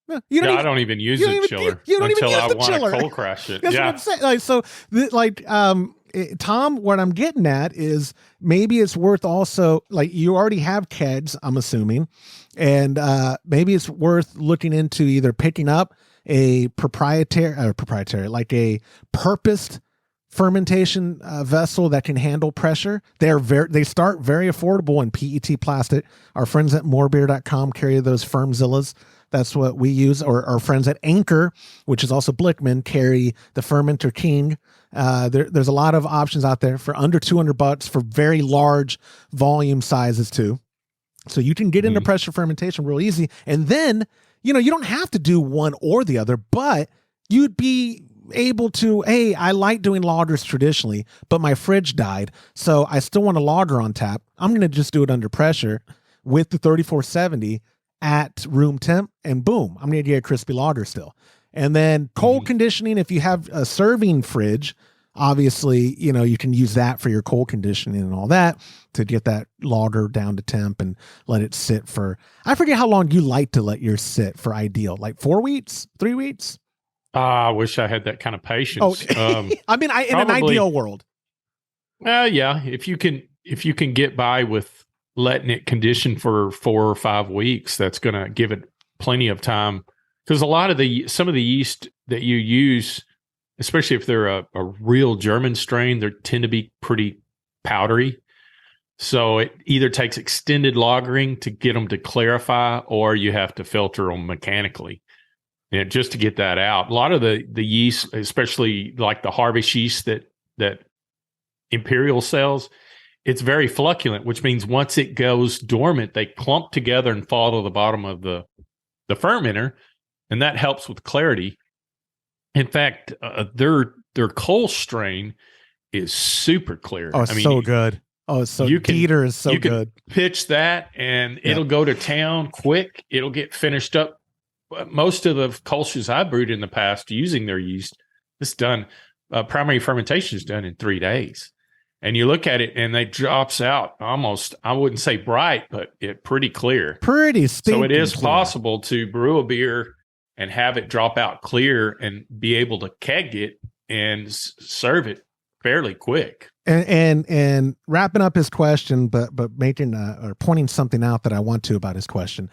A: I
C: don't even use the chiller.
A: You don't even use the chiller.
C: Cold crash it.
A: That's what I'm saying. Tom, what I'm getting at is maybe it's worth also, like, you already have kegs, I'm assuming, and maybe it's worth looking into either picking up a proprietary, like a purposed fermentation vessel that can handle pressure. They start very affordable in PET plastic. Our friends at morebeer.com carry those Firmzillas. That's what we use. Or our friends at Anchor, which is also Blickman, carry the Fermenter King. There's a lot of options out there for under $200 for very large volume sizes too. So you can get into pressure fermentation real easy. And then, you don't have to do one or the other, but you'd be able to, hey, I like doing lagers traditionally, but my fridge died, so I still want a lager on tap. I'm going to just do it under pressure with the 3470 at room temp, and boom, I'm going to get a crispy lager still. And then cold conditioning, if you have a serving fridge, obviously, you can use that for your cold conditioning and all that to get that lager down to temp and let it sit for, I forget how long you like to let yours sit for ideal, like 4 weeks, 3 weeks?
C: I wish I had that kind of patience.
A: In an ideal world.
C: Yeah. If you can get by with letting it condition for 4 or 5 weeks, that's going to give it plenty of time. Because some of the yeast that you use, especially if they're a real German strain, they tend to be pretty powdery. So it either takes extended lagering to get them to clarify, or you have to filter them mechanically. Just to get that out. A lot of the yeast, especially like the harvest yeast that Imperial sells, it's very flocculent, which means once it goes dormant, they clump together and fall to the bottom of the fermenter, and that helps with clarity. In fact, their Cole strain is super clear.
A: Oh, so good. Oh, it's so Dieter is so good.
C: Pitch that, and it'll go to town quick. It'll get finished up. Most of the Kolsch's I brewed in the past using their yeast, it's done. Primary fermentation is done in 3 days. And you look at it and it drops out almost, I wouldn't say bright, but pretty clear.
A: Pretty stinking
C: So it is
A: clear.
C: possible to brew a beer and have it drop out clear and be able to keg it and serve it fairly quick.
A: And wrapping up his question, but making or pointing something out that I want to about his question.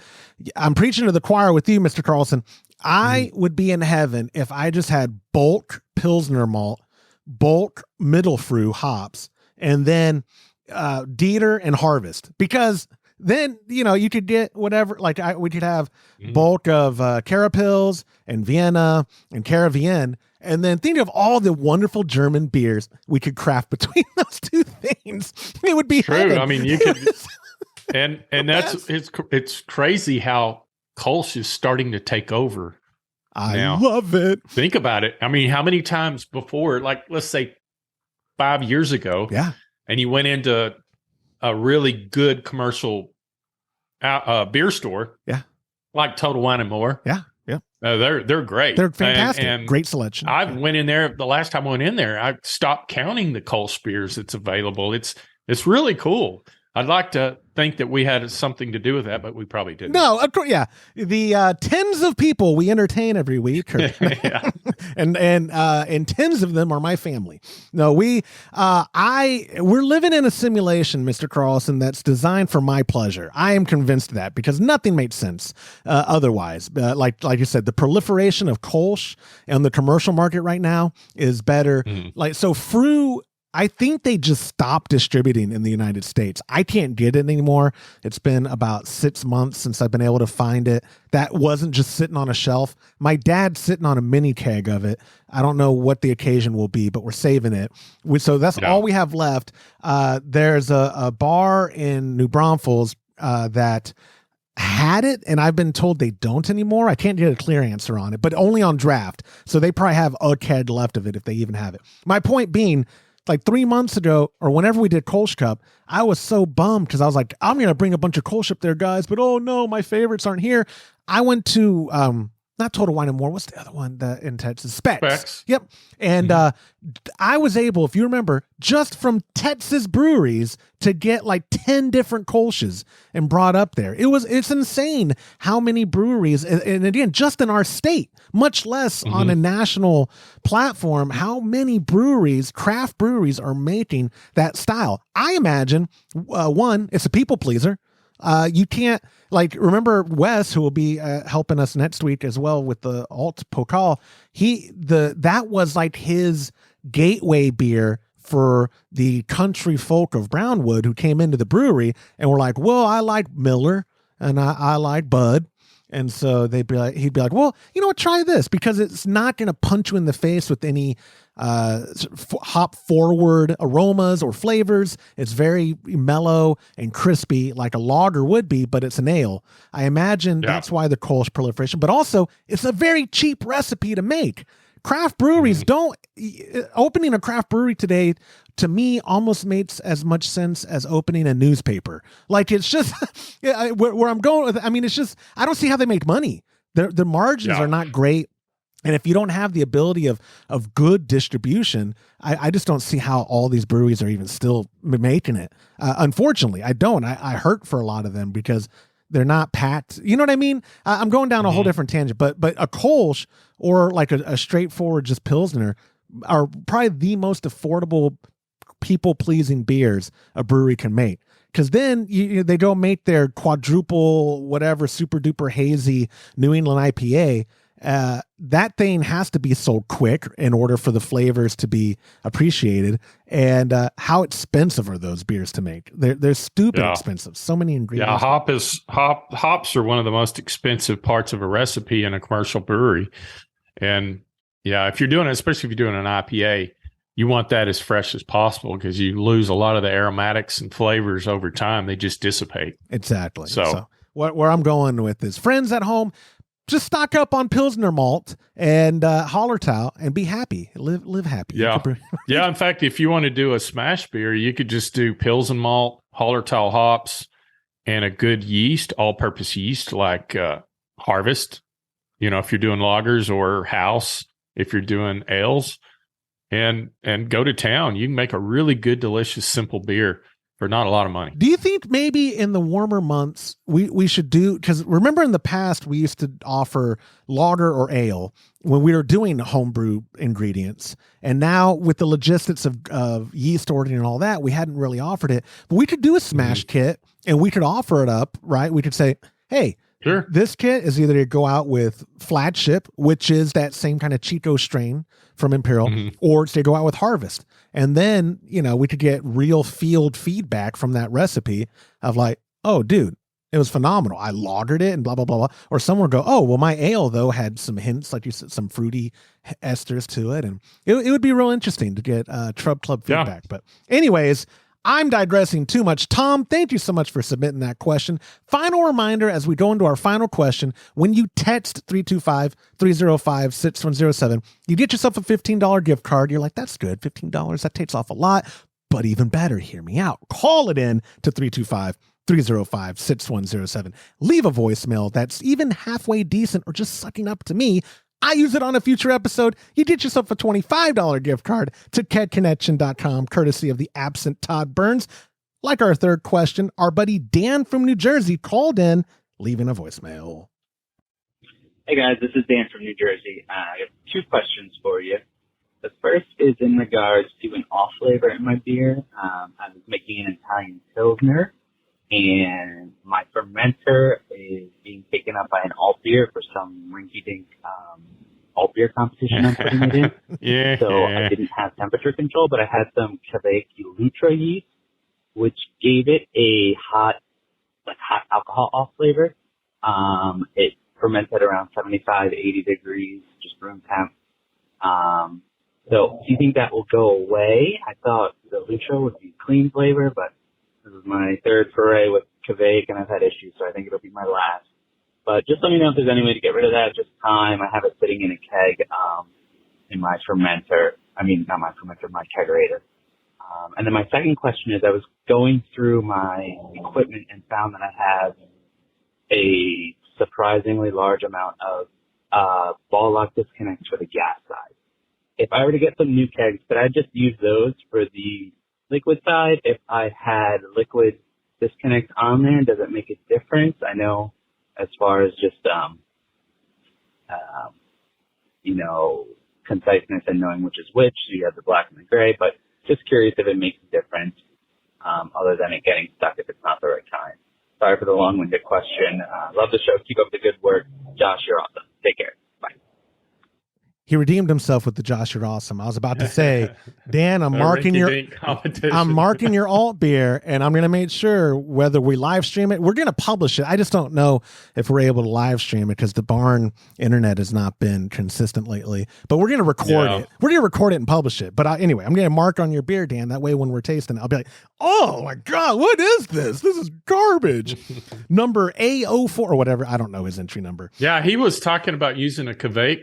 A: I'm preaching to the choir with you, Mr. Carlson. I would be in heaven if I just had bulk Pilsner malt, bulk Mittelfrüh hops, and then Dieter and Harvest, because then you could get whatever. Like we could have bulk of Carapils and Vienna and Caravienne. And then think of all the wonderful German beers we could craft between those two things. It would be
C: true.
A: Heaven.
C: I mean, you could, and it's crazy how Kolsch is starting to take over.
A: I love it.
C: Think about it. I mean, how many times before, like let's say 5 years ago, and you went into a really good commercial beer store, like Total Wine and More, they're great.
A: They're fantastic. And great selection.
C: I went in there the last time I went in there. I stopped counting the Kolsch beers that's available. It's really cool. I'd like to think that we had something to do with that, but we probably didn't.
A: No, of course, yeah. The tens of people we entertain every week, and tens of them are my family. No, we're living in a simulation, Mr. Carlson, that's designed for my pleasure. I am convinced of that because nothing makes sense otherwise. Like you said, the proliferation of Kolsch on the commercial market right now is better. Früh, I think they just stopped distributing in the United States. I can't get it anymore. It's been about 6 months since I've been able to find it. That wasn't just sitting on a shelf. My dad's sitting on a mini keg of it. I don't know what the occasion will be, but we're saving it. So that's all we have left. There's a bar in New Braunfels that had it, and I've been told they don't anymore. I can't get a clear answer on it, but only on draft. So they probably have a keg left of it if they even have it. My point being, like 3 months ago, or whenever we did Kolsch Cup, I was so bummed because I was like, I'm going to bring a bunch of Kolsch up there, guys, but oh no, my favorites aren't here. I went to, not Total Wine and More. What's the other one in Texas? Specs. Yep. And I was able, if you remember, just from Texas breweries to get like 10 different Kolsches and brought up there. It's insane how many breweries, and again, just in our state, much less on a national platform, how many breweries, craft breweries, are making that style. I imagine, one, it's a people pleaser. You can't, remember Wes, who will be helping us next week as well with the Alt Pokal. That was like his gateway beer for the country folk of Brownwood who came into the brewery and were like, well, I like Miller and I like Bud. And so he'd be like, well, you know what, try this, because it's not going to punch you in the face with any hop forward aromas or flavors. It's very mellow and crispy like a lager would be, but it's an ale. I imagine that's why the Kolsch proliferation, but also it's a very cheap recipe to make. Craft breweries opening a craft brewery today, to me, almost makes as much sense as opening a newspaper. Like, it's just where I'm going with it. I mean, it's just, I don't see how they make money. Their margins are not great. And if you don't have the ability of good distribution, I just don't see how all these breweries are even still making it. Unfortunately, I don't. I hurt for a lot of them because they're not packed. You know what I mean? I'm going down a whole different tangent, but a Kolsch or like a straightforward just Pilsner are probably the most affordable, people-pleasing beers a brewery can make. Because then they go make their quadruple, whatever, super-duper hazy New England IPA. That thing has to be sold quick in order for the flavors to be appreciated. And how expensive are those beers to make? They're stupid expensive. So many ingredients.
C: Yeah, hops are one of the most expensive parts of a recipe in a commercial brewery. And if you're doing it, especially if you're doing an IPA, you want that as fresh as possible because you lose a lot of the aromatics and flavors over time. They just dissipate.
A: Exactly. So where I'm going with this, friends at home, just stock up on Pilsner malt and Hallertau and be happy. Live happy.
C: Yeah. In fact, if you want to do a smash beer, you could just do Pilsen malt, Hallertau hops, and a good yeast, all-purpose yeast like Harvest. If you're doing lagers, or House if you're doing ales, and go to town. You can make a really good, delicious, simple beer for not a lot of money.
A: Do you think maybe in the warmer months we should do, because remember in the past we used to offer lager or ale when we were doing homebrew ingredients, and now with the logistics of yeast ordering and all that, we hadn't really offered it, but we could do a smash kit and we could offer it up, right? We could say, hey,
C: sure,
A: this kit is either to go out with Flagship, which is that same kind of Chico strain from Imperial, or it's to go out with Harvest. And then, we could get real field feedback from that recipe of like, oh, dude, it was phenomenal. I lagered it and blah, blah, blah, blah. Or someone would go, oh, well, my ale, though, had some hints, like you said, some fruity esters to it. And it would be real interesting to get Trub Club feedback. Yeah. But anyways, I'm digressing too much. Tom, thank you so much for submitting that question. Final reminder as we go into our final question, when you text 325-305-6107, you get yourself a $15 gift card. You're like, that's good, $15, that takes off a lot. But even better, hear me out. Call it in to 325-305-6107. Leave a voicemail that's even halfway decent or just sucking up to me. I use it on a future episode. You get yourself a $25 gift card to kedconnection.com, courtesy of the absent Todd Burns. Like our third question, our buddy Dan from New Jersey called in, leaving a voicemail.
E: Hey guys, this is Dan from New Jersey. I have two questions for you. The first is in regards to an off flavor in my beer. I was making an Italian Pilsner, and my fermenter is being taken up by an alt beer for some rinky-dink alt beer competition I'm putting it in.
C: Yeah.
E: So I didn't have temperature control, but I had some Quebec Lutra yeast, which gave it a hot alcohol off flavor. It fermented around 75 to 80 degrees, just room temp. So do you think that will go away? I thought the Lutra would be clean flavor, but this is my third foray with Quebec, and I've had issues, so I think it'll be my last. But just let me know if there's any way to get rid of that. Just time. I have it sitting in a keg in my fermenter. I mean, not my fermenter, my kegerator. And then my second question is, I was going through my equipment and found that I have a surprisingly large amount of ball lock disconnects for the gas side. If I were to get some new kegs, could I just use those for the liquid side? If I had liquid disconnects on there, does it make a difference? I know as far as just, conciseness and knowing which is which, so you have the black and the gray, but just curious if it makes a difference, other than it getting stuck if it's not the right time. Sorry for the long-winded question. Love the show. Keep up the good work. Josh, you're awesome. Take care. Bye.
A: He redeemed himself with the Josh, you're awesome. I was about to say, Dan, I'm marking your alt beer, and I'm going to make sure whether we live stream it, we're going to publish it. I just don't know if we're able to live stream it because the barn internet has not been consistent lately. But we're going to record it. We're going to record it and publish it. But anyway, I'm going to mark on your beer, Dan. That way, when we're tasting it, I'll be like, "Oh my God, what is this? This is garbage." Number A04 or whatever. I don't know his entry number.
C: Yeah, he was talking about using a Quebec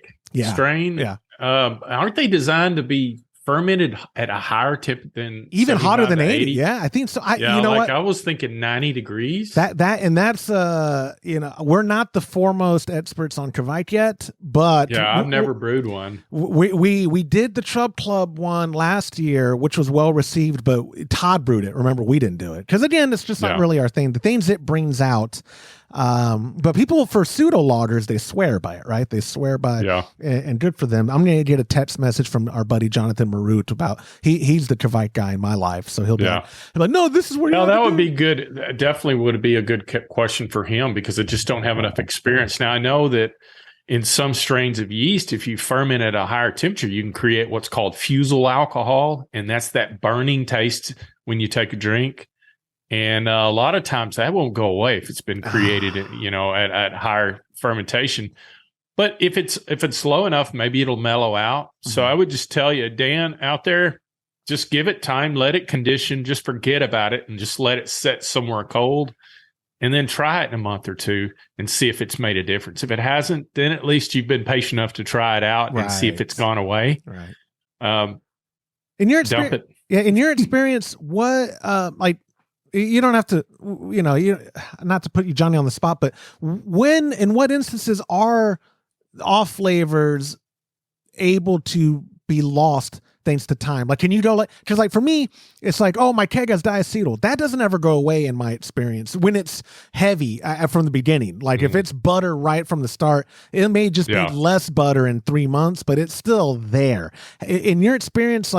C: strain.
A: Yeah.
C: Aren't they designed to be fermented at a higher tip than
A: even hotter than 80? Yeah, I think so. I
C: was thinking 90 degrees.
A: That's we're not the foremost experts on Kvike yet, but
C: I've never brewed one.
A: We did the Trub Club one last year, which was well received, but Todd brewed it. Remember, we didn't do it because again, it's just not really our thing. The things it brings out. But people for pseudo loggers, they swear by it, right? They swear by and good for them. I'm going to get a text message from our buddy Jonathan Marut about he's the Kvike guy in my life. So he'll be like, no, this is what
C: that would be good. That definitely would be a good question for him because I just don't have enough experience. Now I know that in some strains of yeast, if you ferment at a higher temperature, you can create what's called fusel alcohol. And that's that burning taste when you take a drink. And a lot of times that won't go away if it's been created, at higher fermentation. But if it's low enough, maybe it'll mellow out. Mm-hmm. So I would just tell you, Dan, out there, just give it time, let it condition, just forget about it, and just let it set somewhere cold, and then try it in a month or two and see if it's made a difference. If it hasn't, then at least you've been patient enough to try it out and see if it's gone away.
A: Right. In your experience, what you don't have to, not to put you, Johnny, on the spot, but in what instances are off flavors able to be lost thanks to time? Like, can you go because for me, it's like, oh, my keg has diacetyl. That doesn't ever go away in my experience when it's heavy from the beginning. Like if it's butter right from the start, it may just be less butter in 3 months, but it's still there. In your experience,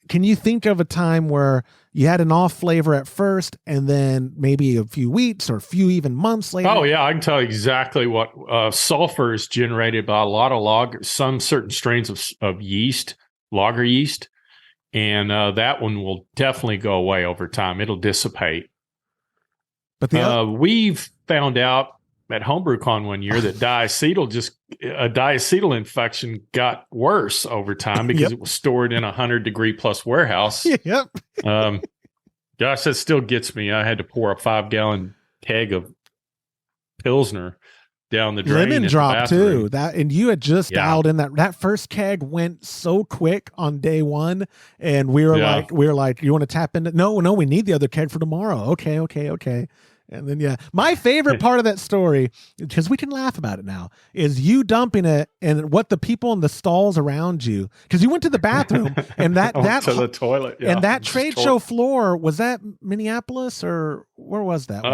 A: can you think of a time where you had an off flavor at first and then maybe a few weeks or a few even months later?
C: Oh, yeah. I can tell you exactly what sulfur is generated by a lot of some certain strains of yeast, lager yeast. And that one will definitely go away over time. It'll dissipate. But we've found out at HomebrewCon one year that diacetyl infection got worse over time because it was stored in a 100-degree plus warehouse.
A: Yep.
C: Gosh, that still gets me. I had to pour a 5-gallon keg of Pilsner down the drain.
A: Lemon
C: in
A: drop
C: the
A: too. That, and you had just
C: Yeah.
A: dialed in that first keg went so quick on day one, and we were like, you want to tap into? No, we need the other keg for tomorrow. Okay. And then my favorite part of that story, because we can laugh about it now, is you dumping it and what the people in the stalls around you, because you went to the bathroom and that
C: to the toilet. Yeah.
A: and that trade show floor, was that Minneapolis or where was that one?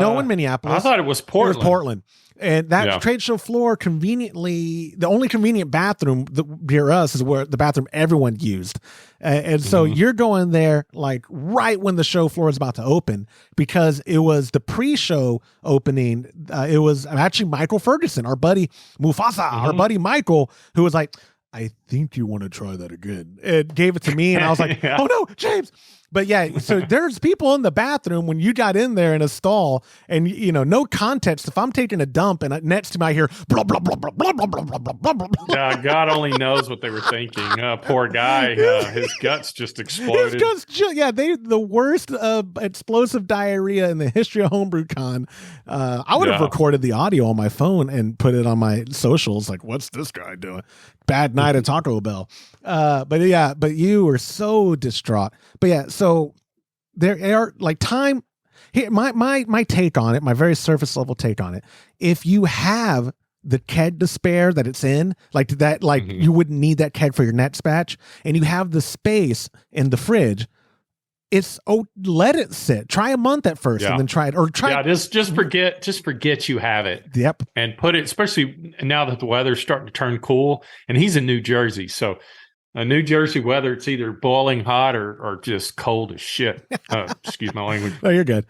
A: No, in Minneapolis.
C: I thought it was Portland.
A: It was Portland. And that trade show floor, conveniently, the only convenient bathroom near us is where the bathroom everyone used. And so you're going there like right when the show floor is about to open, because it was the pre-show opening. It was actually Michael Ferguson, our buddy Mufasa, our buddy Michael, who was like, I think you want to try that again. It gave it to me, and I was like, oh no, James. But so there's people in the bathroom when you got in there in a stall, and no context. If I'm taking a dump and next to me I hear blah blah blah blah blah blah blah blah blah blah.
C: Yeah, God only knows what they were thinking. Poor guy, his guts just exploded.
A: They the worst explosive diarrhea in the history of Homebrew Con. I would have recorded the audio on my phone and put it on my socials. Like, what's this guy doing? Bad night at Taco Bell. But you were so distraught. But so there are like time here. My take on it, my very surface level take on it. If you have the keg to spare that it's in, like that, you wouldn't need that keg for your next batch, and you have the space in the fridge. Let it sit. Try a month at first, and then try it, or try.
C: Yeah, just forget you have it.
A: Yep.
C: And put it, especially now that the weather's starting to turn cool. And he's in New Jersey, so New Jersey weather, it's either boiling hot or just cold as shit. Excuse my language.
A: Oh, you're good.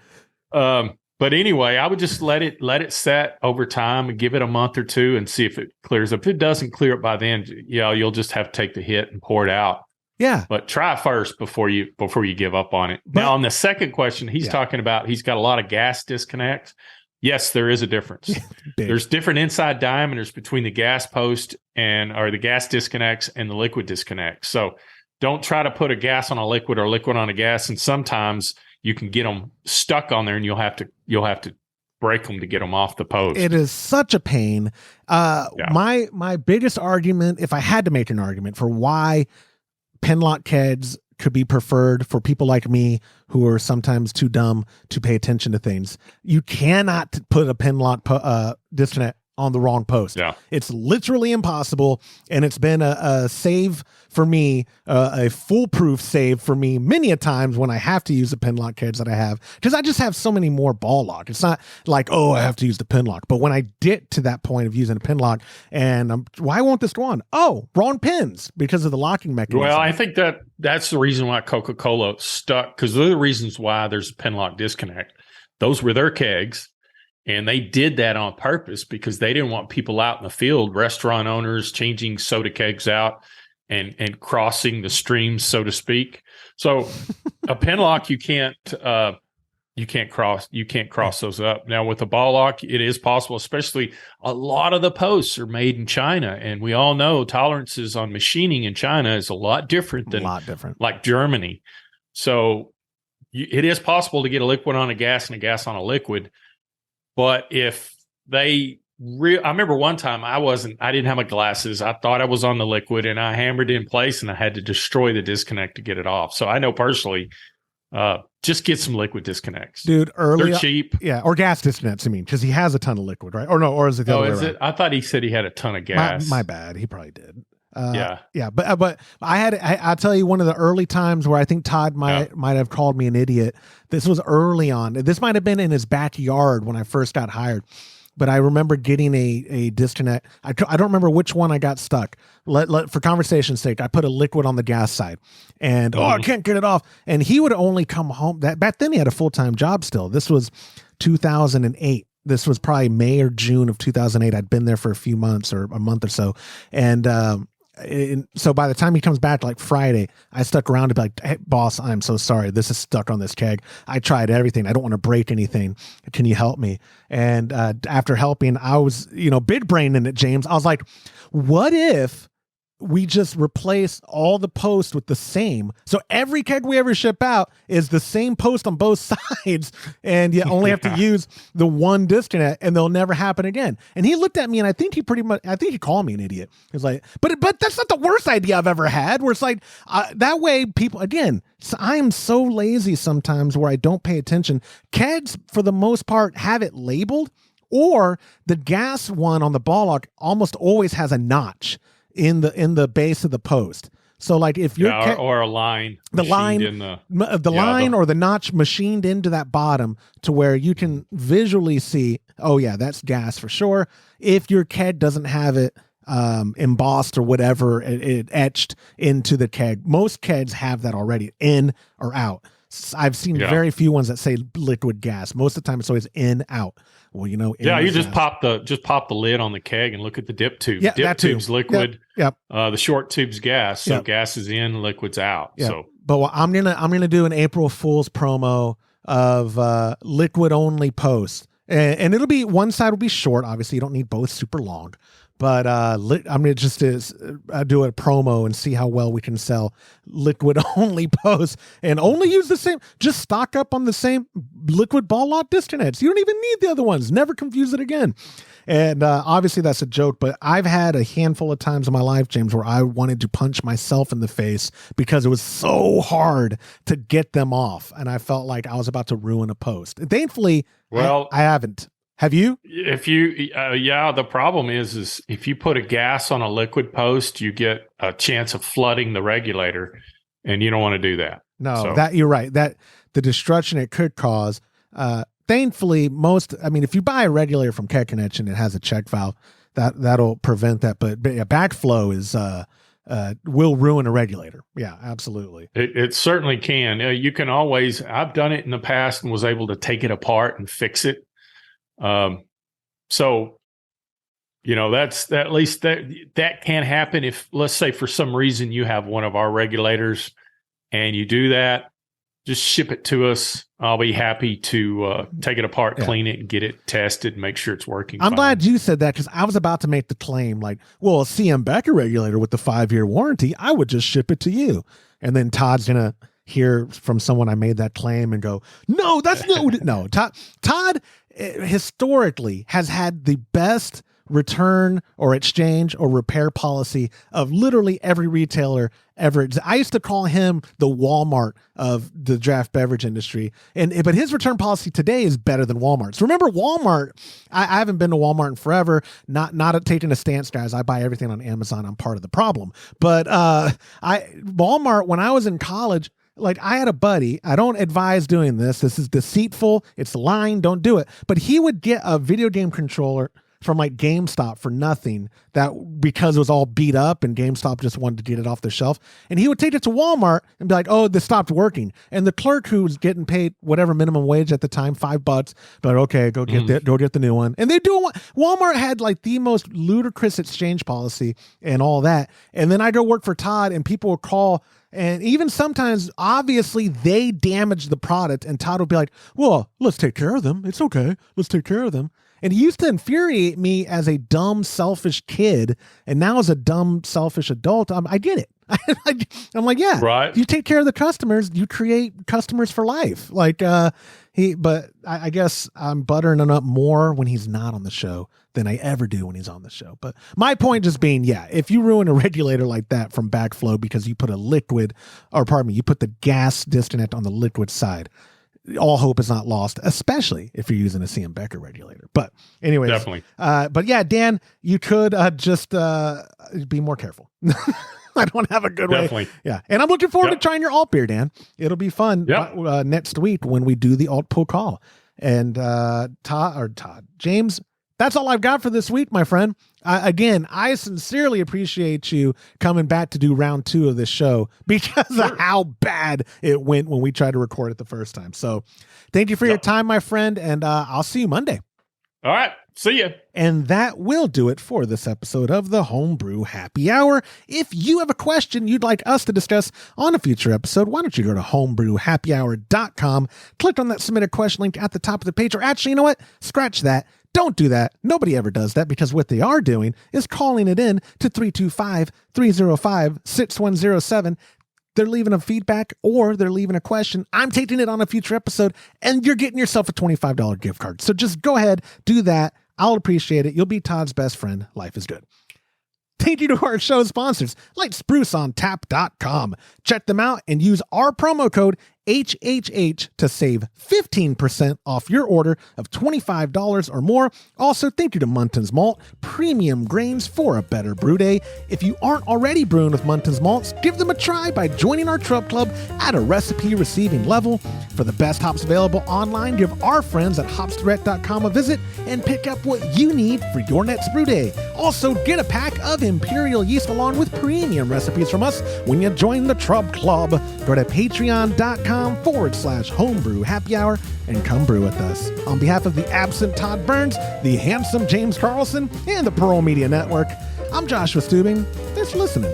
C: But anyway, I would just let it set over time and give it a month or two and see if it clears up. If it doesn't clear up by then, you'll just have to take the hit and pour it out.
A: Yeah.
C: But try first before you give up on it. Now, on the second question, he's talking about he's got a lot of gas disconnects. Yes, there is a difference. There's different inside diameters between the gas post or the gas disconnects and the liquid disconnects. So don't try to put a gas on a liquid or liquid on a gas. And sometimes you can get them stuck on there, and you'll have to break them to get them off the post.
A: It is such a pain. My biggest argument, if I had to make an argument for why Penlock kegs could be preferred for people like me who are sometimes too dumb to pay attention to things. You cannot put a Penlock disconnect on the wrong post.
C: Yeah.
A: It's literally impossible, and it's been a save for me, a foolproof save for me many a times when I have to use the Penlock kegs that I have, because I just have so many more ball lock. It's not like, I have to use the Penlock. But when I get to that point of using a Penlock, and why won't this go on? Oh, wrong pins because of the locking mechanism.
C: Well, I think that's the reason why Coca-Cola stuck, because they're the reasons why there's a Penlock disconnect. Those were their kegs. And they did that on purpose because they didn't want people out in the field, restaurant owners changing soda kegs out and crossing the streams, so to speak. So a Penlock, you can't cross those up. Now with a ball lock, it is possible, especially a lot of the posts are made in China. And we all know tolerances on machining in China is a lot different than like Germany. So it is possible to get a liquid on a gas and a gas on a liquid. But if I remember one time I didn't have my glasses. I thought I was on the liquid, and I hammered it in place, and I had to destroy the disconnect to get it off. So I know personally, just get some liquid disconnects.
A: Dude,
C: they're cheap.
A: Yeah. Or gas disconnects, because he has a ton of liquid, right? Or no, or is it the other way around?
C: I thought he said he had a ton of gas.
A: My bad. He probably did.
C: Yeah.
A: But I'll tell you one of the early times where I think Todd might have called me an idiot. This was early on. This might have been in his backyard when I first got hired. But I remember getting a disconnect. I don't remember which one I got stuck. For conversation's sake, I put a liquid on the gas side, and I can't get it off. And he would only come home. Back then he had a full-time job still. This was 2008. This was probably May or June of 2008. I'd been there for a few months or a month or so. And so by the time he comes back, like Friday, I stuck around to be like, hey, boss, I'm so sorry. This is stuck on this keg. I tried everything. I don't want to break anything. Can you help me? And after helping, I was, big brain in it, James. I was like, what if we just replace all the posts with the same. So every keg we ever ship out is the same post on both sides, and you only have to use the one disconnect, and they'll never happen again. And he looked at me, and I think he called me an idiot. He was like, but that's not the worst idea I've ever had, where it's like, that way people, again, so I am so lazy sometimes where I don't pay attention. Kegs, for the most part, have it labeled, or the gas one on the ball lock almost always has a notch in the base of the post. So like if you're
C: or a line,
A: the line or the notch machined into that bottom to where you can visually see, oh yeah, that's gas for sure. If your keg doesn't have it embossed or whatever, it etched into the keg. Most kegs have that already, in or out. I've seen very few ones that say liquid gas. Most of the time it's always in, out. Well, you know,
C: you just pop the lid on the keg and look at the dip tube.
A: Yeah,
C: dip tube's liquid.
A: Yep.
C: The short tube's gas. So gas is in, liquid's out.
A: Yep.
C: So,
A: but I'm gonna do an April Fool's promo of liquid only posts, and it'll be, one side will be short. Obviously, you don't need both super long. But I'm going to just do a promo and see how well we can sell liquid only posts, and only use the same, just stock up on the same liquid ball lock disconnects. You don't even need the other ones. Never confuse it again. And obviously that's a joke, but I've had a handful of times in my life, James, where I wanted to punch myself in the face because it was so hard to get them off. And I felt like I was about to ruin a post. Thankfully, I haven't. Have you?
C: If you, the problem is if you put a gas on a liquid post, you get a chance of flooding the regulator, and you don't want to do that.
A: No, that you're right. That the destruction it could cause. Thankfully, if you buy a regulator from Keg Connection, it has a check valve that'll prevent that. But backflow is will ruin a regulator. Yeah, absolutely.
C: It certainly can. You can always. I've done it in the past and was able to take it apart and fix it. So, you know, that's at least that can happen if, let's say, for some reason you have one of our regulators and you do that, just ship it to us. I'll be happy to take it apart, clean it, and get it tested and make sure it's working.
A: I'm glad you said that, because I was about to make the claim like, well, a CM Becker regulator with the 5-year warranty, I would just ship it to you. And then Todd's going to hear from someone I made that claim and go, no, that's no. Todd historically has had the best return or exchange or repair policy of literally every retailer ever. I used to call him the Walmart of the draft beverage industry, but his return policy today is better than Walmart's. Remember Walmart? I haven't been to Walmart in forever. Not taking a stance, guys. I buy everything on Amazon. I'm part of the problem. But Walmart, when I was in college, like, I had a buddy, I don't advise doing this. This is deceitful. It's lying. Don't do it. But he would get a video game controller from like GameStop for nothing, because it was all beat up and GameStop just wanted to get it off the shelf. And he would take it to Walmart and be like, oh, this stopped working. And the clerk, who was getting paid whatever minimum wage at the time, $5, but okay, go get the new one. And they do. Walmart had like the most ludicrous exchange policy and all that. And then I go work for Todd, and people would call. And even sometimes, obviously, they damage the product, and Todd will be like, well, let's take care of them. It's okay. Let's take care of them. And he used to infuriate me as a dumb, selfish kid. And now as a dumb, selfish adult, I get it. I'm like, yeah, right. You take care of the customers, you create customers for life. Like, but I guess I'm buttering him up more when he's not on the show than I ever do when he's on the show. But my point just being, if you ruin a regulator like that from backflow because you put you put the gas disconnect on the liquid side, all hope is not lost, especially if you're using a CM Becker regulator. But anyways,
C: definitely.
A: But yeah, Dan, you could just be more careful. I don't have a good way. Yeah. And I'm looking forward to trying your alt beer, Dan. It'll be fun next week when we do the alt pull call. And James, that's all I've got for this week, my friend. Again, I sincerely appreciate you coming back to do round 2 of this show because of how bad it went when we tried to record it the first time. So thank you for your time, my friend. And I'll see you Monday.
C: All right. See ya.
A: And that will do it for this episode of the Homebrew Happy Hour. If you have a question you'd like us to discuss on a future episode, why don't you go to homebrewhappyhour.com, click on that submit a question link at the top of the page, or actually, you know what? Scratch that. Don't do that. Nobody ever does that, because what they are doing is calling it in to 325-305-6107. They're leaving a feedback or they're leaving a question. I'm taking it on a future episode, and you're getting yourself a $25 gift card. So just go ahead, do that. I'll appreciate it. You'll be Todd's best friend. Life is good. Thank you to our show sponsors like SpruceOnTap.com. Check them out and use our promo code HHH to save 15% off your order of $25 or more. Also, thank you to Muntons Malt, premium grains for a better brew day. If you aren't already brewing with Muntons Malts, give them a try by joining our Trub Club at a recipe receiving level. For the best hops available online, give our friends at hopsdirect.com a visit and pick up what you need for your next brew day. Also, get a pack of Imperial yeast along with premium recipes from us when you join the Trub Club. Go to patreon.com/homebrew happy hour and come brew with us. On behalf of the absent Todd Burns, the handsome James Carlson, and the Pearl Media Network, I'm Joshua Stubing. Thanks for listening.